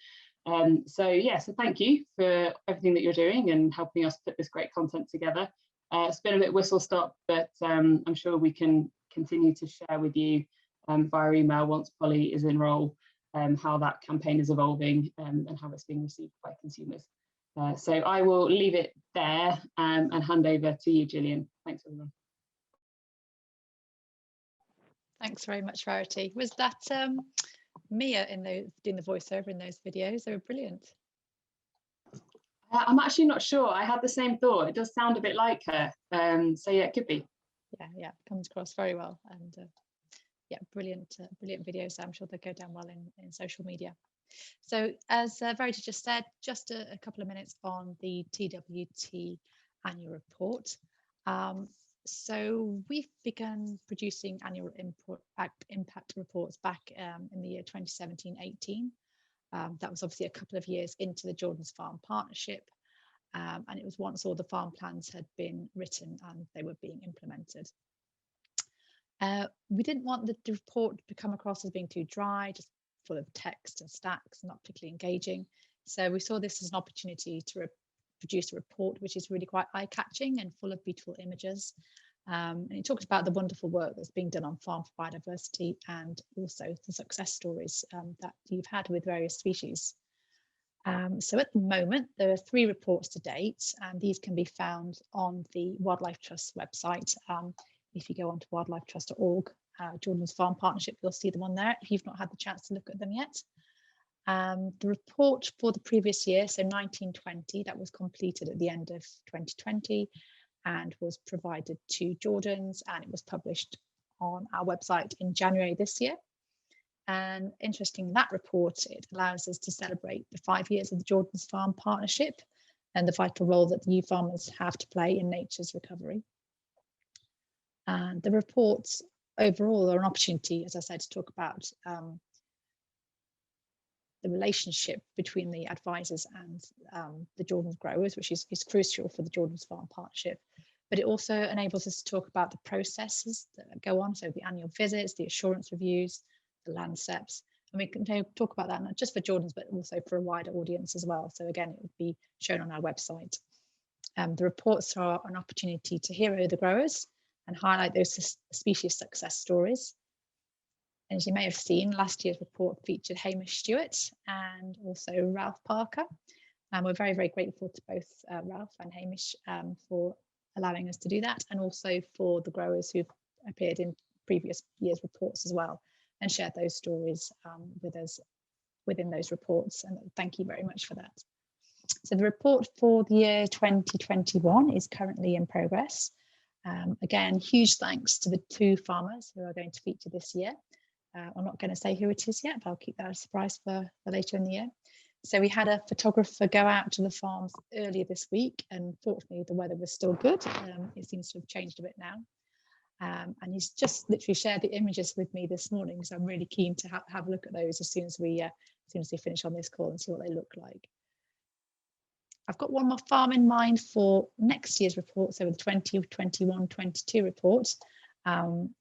[SPEAKER 2] So thank you for everything that you're doing and helping us put this great content together. It's been a bit whistle stop, but I'm sure we can continue to share with you via email once Polly is in role, how that campaign is evolving and how it's being received by consumers. So I will leave it there and hand over to you, Gillian. Thanks, everyone.
[SPEAKER 4] Thanks very much, Rarity. Was that Mia doing the voiceover in those videos? They were brilliant.
[SPEAKER 2] I'm actually not sure. I had the same thought. It does sound a bit like her. So yeah, it could be.
[SPEAKER 4] Yeah, comes across very well, and brilliant videos. I'm sure they go down well in social media. So as Verity just said, just a couple of minutes on the TWT annual report. So we've begun producing annual impact reports back in the year 2017-18. That was obviously a couple of years into the Jordan's Farm Partnership, and it was once all the farm plans had been written and they were being implemented. We didn't want the report to come across as being too dry, just full of text and stacks, not particularly engaging. So we saw this as an opportunity to produce a report which is really quite eye-catching and full of beautiful images. And it talks about the wonderful work that's being done on farm for biodiversity and also the success stories that you've had with various species. So at the moment, there are 3 reports to date, and these can be found on the Wildlife Trust website. If you go onto wildlifetrust.org, Jordan's Farm Partnership, you'll see them on there if you've not had the chance to look at them yet. The report for the previous year, so 1920, that was completed at the end of 2020 and was provided to Jordan's, and it was published on our website in January this year. And interesting, that report, it allows us to celebrate the 5 years of the Jordan's Farm Partnership and the vital role that the new farmers have to play in nature's recovery. And the reports overall are an opportunity, as I said, to talk about the relationship between the advisors and the Jordan's growers, which is crucial for the Jordan's Farm Partnership. But it also enables us to talk about the processes that go on, so the annual visits, the assurance reviews, the land SEPs, and we can talk about that not just for Jordan's, but also for a wider audience as well. So again, it would be shown on our website. The reports are an opportunity to hero the growers and highlight those species success stories. And as you may have seen, last year's report featured Hamish Stewart and also Ralph Parker. And we're very, very grateful to both Ralph and Hamish for allowing us to do that, and also for the growers who've appeared in previous years' reports as well and shared those stories with us within those reports. And thank you very much for that. So the report for the year 2021 is currently in progress. Again, huge thanks to the 2 farmers who are going to feature this year. I'm not going to say who it is yet, but I'll keep that a surprise for later in the year. So we had a photographer go out to the farms earlier this week, and fortunately the weather was still good. It seems to have changed a bit now. And he's just literally shared the images with me this morning, so I'm really keen to have a look at those as soon as we finish on this call and see what they look like. I've got one more farm in mind for next year's report, so the 2021-22 report,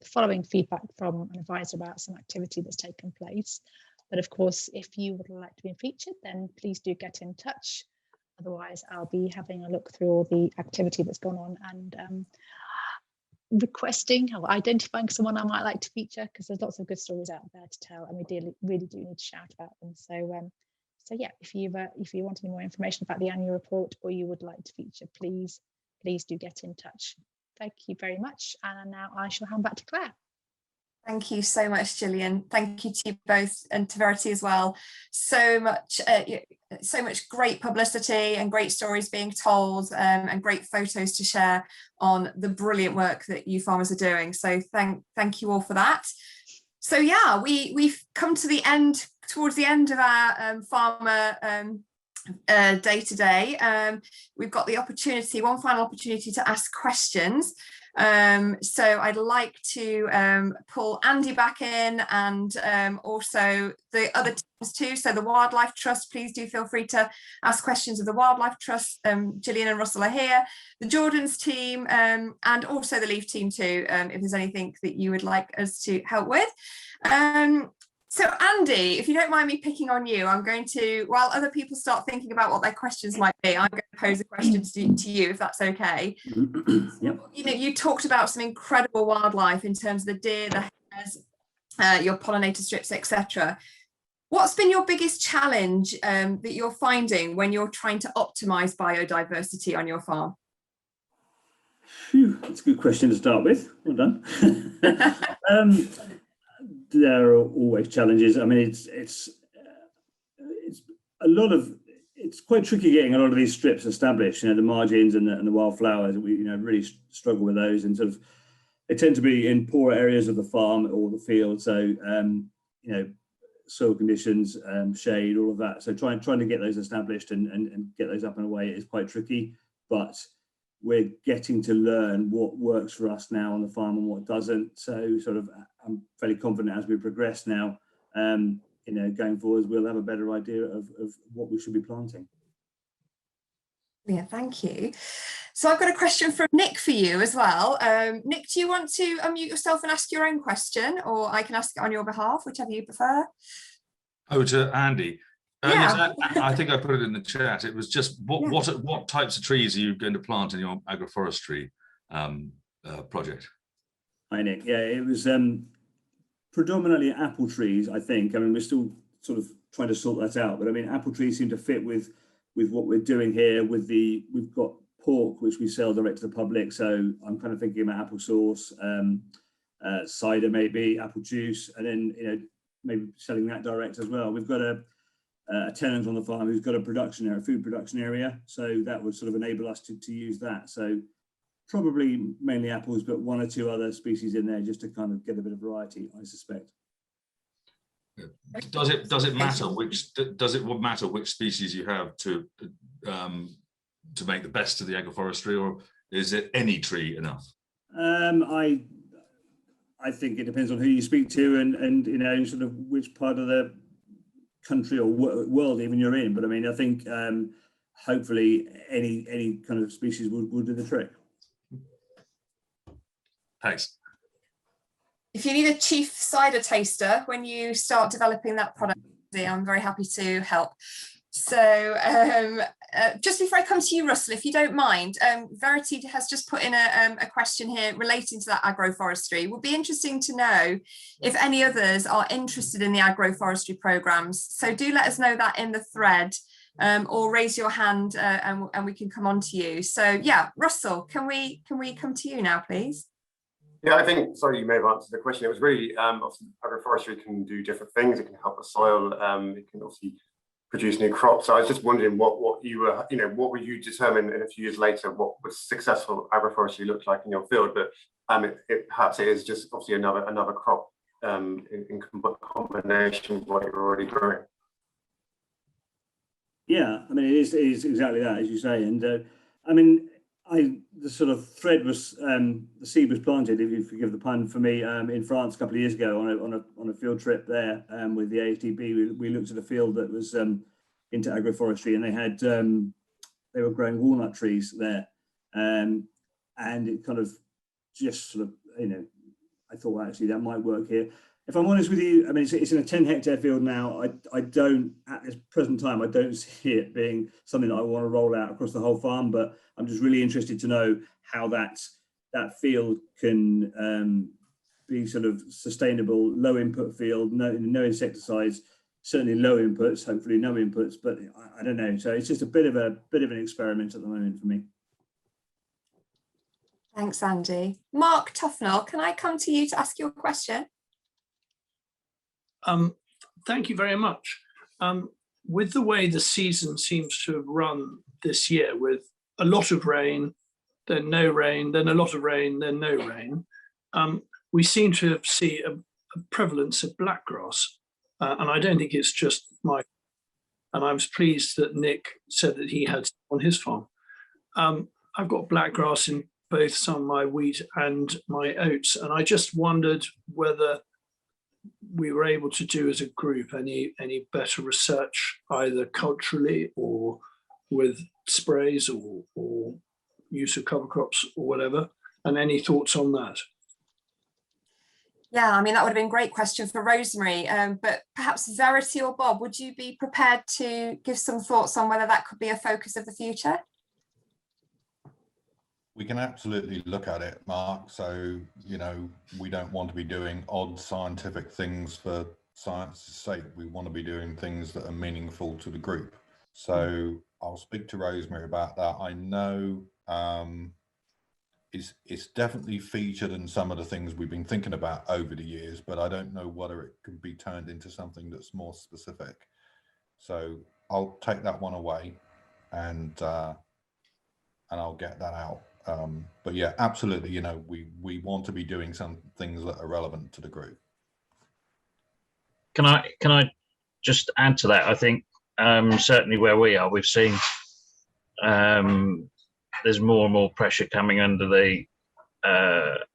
[SPEAKER 4] following feedback from an advisor about some activity that's taken place. But of course, if you would like to be featured, then please do get in touch. otherwise I'll be having a look through all the activity that's gone on and requesting or identifying someone I might like to feature, because there's lots of good stories out there to tell, and we really do need to shout about them. So yeah, if you want any more information about the annual report or you would like to feature, please do get in touch. Thank you very much, and now I shall hand back to Claire.
[SPEAKER 1] Thank you so much, Gillian. Thank you to you both, and to Verity as well. So much great publicity and great stories being told, and great photos to share on the brilliant work that you farmers are doing. So thank you all for that. So yeah, we've come to the end, towards the end of our farmer day today. We've got the opportunity, one final opportunity to ask questions. So I'd like to pull Andy back in, and also the other teams too. So the Wildlife Trust, please do feel free to ask questions of the Wildlife Trust. Gillian and Russell are here, the Jordans team, and also the Leaf team too, if there's anything that you would like us to help with. So Andy, if you don't mind me picking on you, I'm going to, while other people start thinking about what their questions might be, I'm going to pose a question to you, if that's okay.
[SPEAKER 15] Yep.
[SPEAKER 1] You know, you talked about some incredible wildlife in terms of the deer, the hares, your pollinator strips, etc. What's been your biggest challenge that you're finding when you're trying to optimize biodiversity on your farm?
[SPEAKER 15] Phew, that's a good question to start with. Well done. There are always challenges. I mean, it's a lot of, it's quite tricky getting a lot of these strips established. You know, the margins and the wildflowers. We really struggle with those, and sort of they tend to be in poor areas of the farm or the field. So you know, soil conditions, shade, all of that. So trying to get those established and get those up and away is quite tricky. But we're getting to learn what works for us now on the farm and what doesn't. So sort of, I'm fairly confident as we progress now, you know, going forward, we'll have a better idea of what we should be planting.
[SPEAKER 1] Yeah, thank you. So I've got a question from Nick for you as well. Nick, do you want to unmute yourself and ask your own question, or I can ask it on your behalf, whichever you prefer?
[SPEAKER 10] Oh, to Andy.
[SPEAKER 1] Yeah.
[SPEAKER 10] Yes, I think I put it in the chat. It was just what types of trees are you going to plant in your agroforestry project?
[SPEAKER 15] Hi Nick. Yeah, it was predominantly apple trees, I think. I mean, we're still sort of trying to sort that out, but I mean, apple trees seem to fit with what we're doing here. We've got pork, which we sell direct to the public, so I'm kind of thinking about apple sauce, cider, maybe apple juice, and then, you know, maybe selling that direct as well. We've got a tenant on the farm who's got a production area, food production area, so that would sort of enable us to use that. So probably mainly apples, but one or two other species in there just to kind of get a bit of variety, I suspect.
[SPEAKER 10] Does it matter which species you have to make the best of the agroforestry, or is it any tree enough?
[SPEAKER 15] I think it depends on who you speak to and you know, sort of which part of the country or world even you're in. But I mean, I think hopefully any kind of species will do the trick.
[SPEAKER 10] Thanks.
[SPEAKER 1] If you need a chief cider taster when you start developing that product, I'm very happy to help. So just before I come to you, Russell, if you don't mind, Verity has just put in a question here relating to that agroforestry. It would be interesting to know if any others are interested in the agroforestry programs. So do let us know that in the thread, or raise your hand and we can come on to you. So yeah, Russell, can we come to you now, please?
[SPEAKER 5] Yeah, I think, sorry, you may have answered the question. It was really, obviously, agroforestry can do different things. It can help the soil. It can obviously produce new crops. So I was just wondering what you were, you know, what would you determine in a few years later what was successful agroforestry looked like in your field? But perhaps it is just obviously another crop in combination with what you're already growing.
[SPEAKER 15] Yeah, I mean, it is exactly that, as you say. And I mean, the sort of thread was the seed was planted, if you forgive the pun, for me in France a couple of years ago on a field trip there with the ASDB. We looked at a field that was into agroforestry, and they had they were growing walnut trees there, and it kind of just sort of, you know, I thought, well, actually that might work here. If I'm honest with you, I mean, it's in a 10 hectare field now. I don't, at this present time, I don't see it being something that I want to roll out across the whole farm, but I'm just really interested to know how that field can be sort of sustainable, low input field, no insecticides, certainly low inputs, hopefully no inputs, but I don't know. So it's just a bit of an experiment at the moment for me.
[SPEAKER 1] Thanks, Andy. Mark Tufnell, can I come to you to ask your question?
[SPEAKER 11] Thank you very much. With the way the season seems to have run this year, with a lot of rain, then no rain, then a lot of rain, then no rain, we seem to see a prevalence of blackgrass. And I don't think it's just my, and I was pleased that Nick said that he had on his farm. I've got blackgrass in both some of my wheat and my oats, and I just wondered whether we were able to do as a group any better research, either culturally or with sprays or use of cover crops or whatever, and any thoughts on that?
[SPEAKER 1] Yeah, I mean, that would have been a great question for Rosemary, but perhaps Verity or Bob, would you be prepared to give some thoughts on whether that could be a focus of the future?
[SPEAKER 7] We can absolutely look at it, Mark. So, you know, we don't want to be doing odd scientific things for science's sake. We want to be doing things that are meaningful to the group. So I'll speak to Rosemary about that. I know it's definitely featured in some of the things we've been thinking about over the years, but I don't know whether it could be turned into something that's more specific. So I'll take that one away and I'll get that out. But yeah, absolutely, you know, we want to be doing some things that are relevant to the group.
[SPEAKER 16] Can I just add to that? I think certainly where we are, we've seen there's more and more pressure coming under the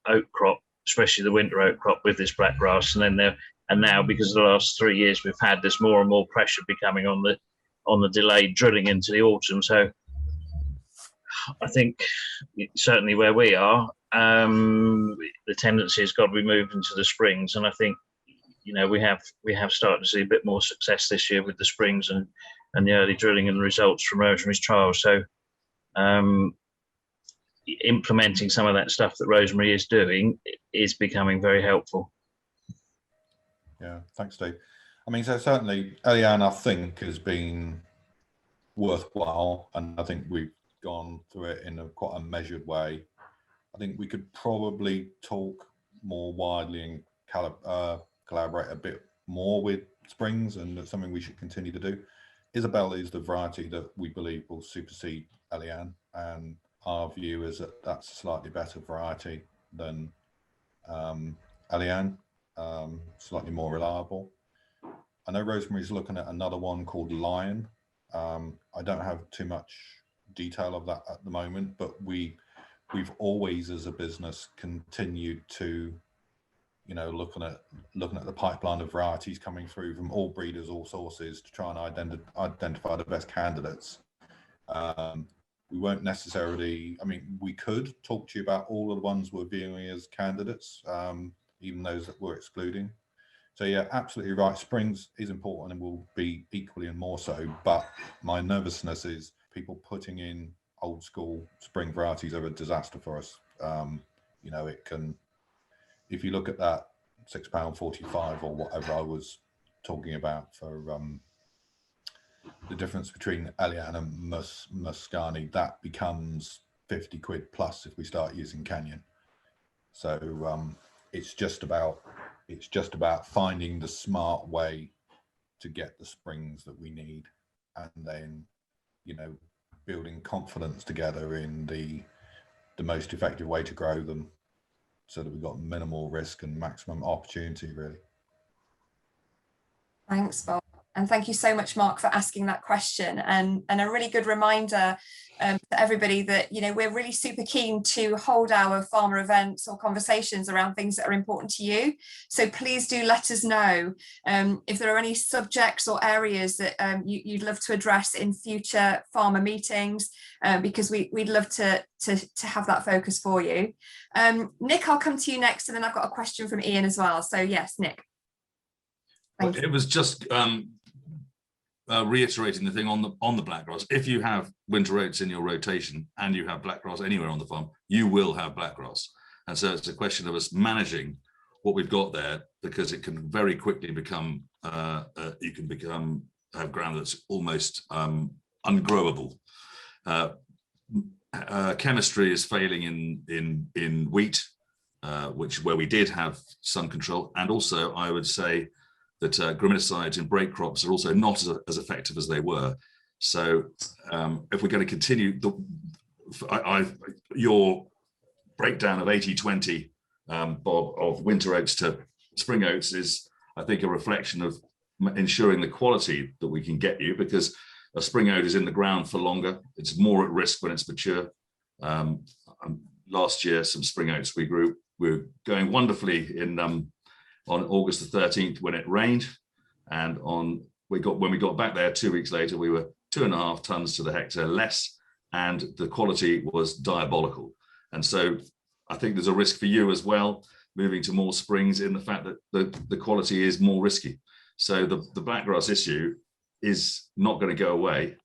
[SPEAKER 16] oat crop, especially the winter oat crop with this blackgrass, and now because of the last 3 years we've had, there's more and more pressure becoming on the delayed drilling into the autumn. So I think certainly where we are, the tendency has got to be moved into the springs, and I think, you know, we have started to see a bit more success this year with the springs and the early drilling and the results from Rosemary's trials. So implementing some of that stuff that Rosemary is doing is becoming very helpful.
[SPEAKER 7] Yeah, thanks, Steve. I mean, so certainly Eliane, I think, has been worthwhile, and I think we've gone through it in quite a measured way. I think we could probably talk more widely and collaborate a bit more with springs, and that's something we should continue to do. Isabel is the variety that we believe will supersede Eliane, and our view is that that's a slightly better variety than Eliane, slightly more reliable. I know Rosemary's looking at another one called Lion. I don't have too much detail of that at the moment, but we've always as a business continued to, you know, looking at the pipeline of varieties coming through from all breeders, all sources, to try and identify the best candidates. We won't necessarily, I mean, we could talk to you about all of the ones we're viewing as candidates, even those that we're excluding. So yeah, absolutely right. Springs is important and will be equally and more so, but my nervousness is people putting in old school spring varieties are a disaster for us. You know, it can, if you look at that £6.45 or whatever I was talking about for the difference between Eliane and Muscani, that becomes 50 quid plus if we start using Canyon. So it's just about finding the smart way to get the springs that we need, and then, you know, building confidence together in the most effective way to grow them, so that we've got minimal risk and maximum opportunity, really.
[SPEAKER 1] Thanks, Bob. And thank you so much, Mark, for asking that question, and a really good reminder to everybody that, you know, we're really super keen to hold our farmer events or conversations around things that are important to you. So please do let us know if there are any subjects or areas that you'd love to address in future farmer meetings, because we'd love to have that focus for you. Nick, I'll come to you next, and then I've got a question from Ian as well. So yes, Nick.
[SPEAKER 10] It was just reiterating the thing on the blackgrass. If you have winter oats in your rotation and you have blackgrass anywhere on the farm, you will have blackgrass. And so it's a question of us managing what we've got there, because it can very quickly become you can have ground that's almost ungrowable. Chemistry is failing in wheat, where we did have some control, and also I would say that graminicides in break crops are also not as effective as they were. So if we're going to continue, your breakdown of 80-20, Bob, of winter oats to spring oats is, I think, a reflection of ensuring the quality that we can get you, because a spring oat is in the ground for longer. It's more at risk when it's mature. Last year, some spring oats we grew, we were going wonderfully on August the 13th when it rained, and when we got back there 2 weeks later, we were 2.5 tons to the hectare less, and the quality was diabolical. And so I think there's a risk for you as well, moving to more springs, in the fact that the quality is more risky. So the blackgrass issue is not going to go away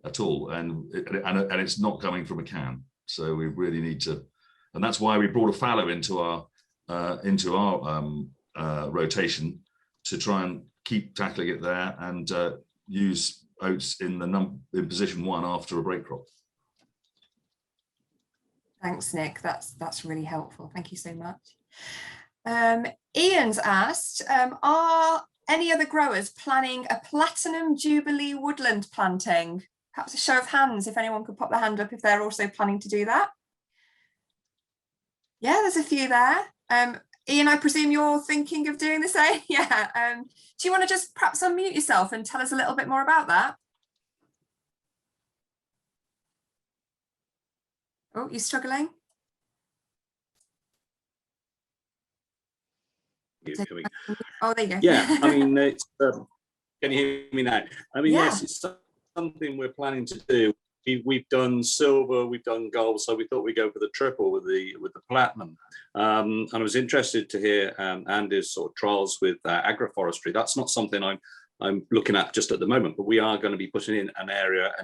[SPEAKER 10] at all, and it's not coming from a can. So we really need to, and that's why we brought a fallow into our rotation, to try and keep tackling it there, and use oats in position 1 after a break crop.
[SPEAKER 1] Thanks, Nick. That's really helpful. Thank you so much. Ian's asked, are any other growers planning a Platinum Jubilee woodland planting? Perhaps a show of hands, if anyone could pop their hand up if they're also planning to do that. Yeah, there's a few there. Ian, I presume you're thinking of doing the same? Yeah. Do you want to just perhaps unmute yourself and tell us a little bit more about that? Oh, you're struggling? Oh, there you go.
[SPEAKER 17] Yeah, I mean, it's, can you hear me now? I mean, yeah. Yes, it's something we're planning to do. We've done silver, we've done gold, so we thought we'd go for the triple with the platinum. And I was interested to hear Andy's sort of trials with agroforestry. That's not something I'm looking at just at the moment, but we are going to be putting in an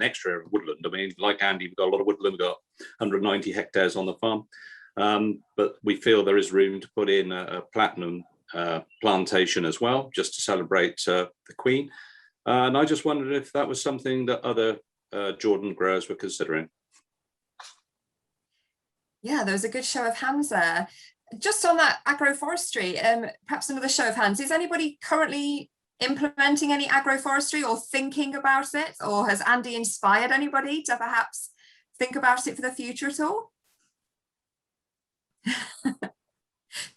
[SPEAKER 17] extra area of woodland. I mean, like Andy, we've got a lot of woodland. We've got 190 hectares on the farm, but we feel there is room to put in a platinum plantation as well, just to celebrate the Queen. And I just wondered if that was something that other Jordan growers were considering.
[SPEAKER 1] Yeah, there was a good show of hands there. Just on that agroforestry, perhaps another show of hands. Is anybody currently implementing any agroforestry or thinking about it? Or has Andy inspired anybody to perhaps think about it for the future at all?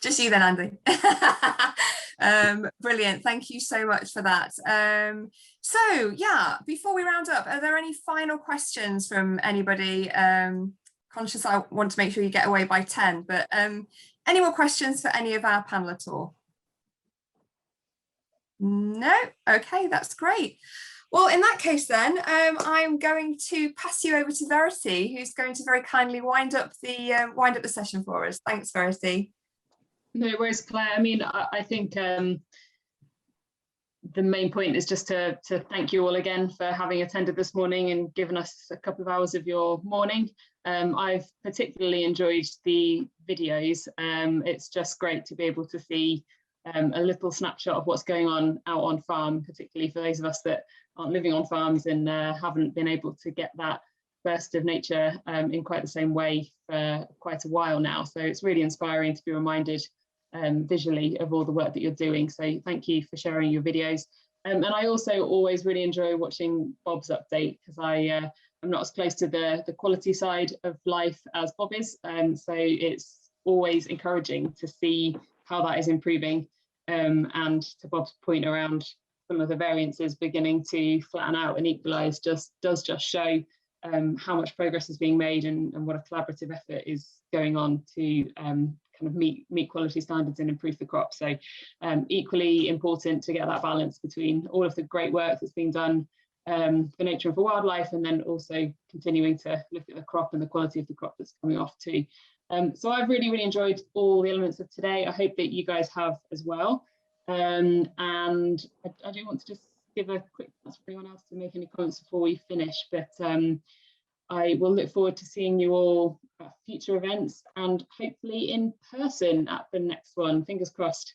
[SPEAKER 1] Just you then, Andy. Brilliant. Thank you so much for that. So yeah, before we round up, are there any final questions from anybody? Conscious I want to make sure you get away by 10, but any more questions for any of our panel at all? No? Okay, that's great. Well, in that case then, I'm going to pass you over to Verity, who's going to very kindly wind up the session for us. Thanks, Verity.
[SPEAKER 2] No worries, Claire. I mean, I think the main point is just to thank you all again for having attended this morning and given us a couple of hours of your morning. I've particularly enjoyed the videos. It's just great to be able to see a little snapshot of what's going on out on farm, particularly for those of us that aren't living on farms and haven't been able to get that burst of nature in quite the same way for quite a while now. So it's really inspiring to be reminded visually of all the work that you're doing. So thank you for sharing your videos. And I also always really enjoy watching Bob's update, because I'm not as close to the quality side of life as Bob is. So it's always encouraging to see how that is improving. And to Bob's point around some of the variances beginning to flatten out and equalise does just show how much progress is being made and what a collaborative effort is going on to kind of meet quality standards and improve the crop. So equally important to get that balance between all of the great work that's being done for nature and for wildlife, and then also continuing to look at the crop and the quality of the crop that's coming off too. So I've really enjoyed all the elements of today. I hope that you guys have as well. And I do want to just give a quick chance for anyone else to make any comments before we finish, but I will look forward to seeing you all at future events and hopefully in person at the next one. Fingers crossed.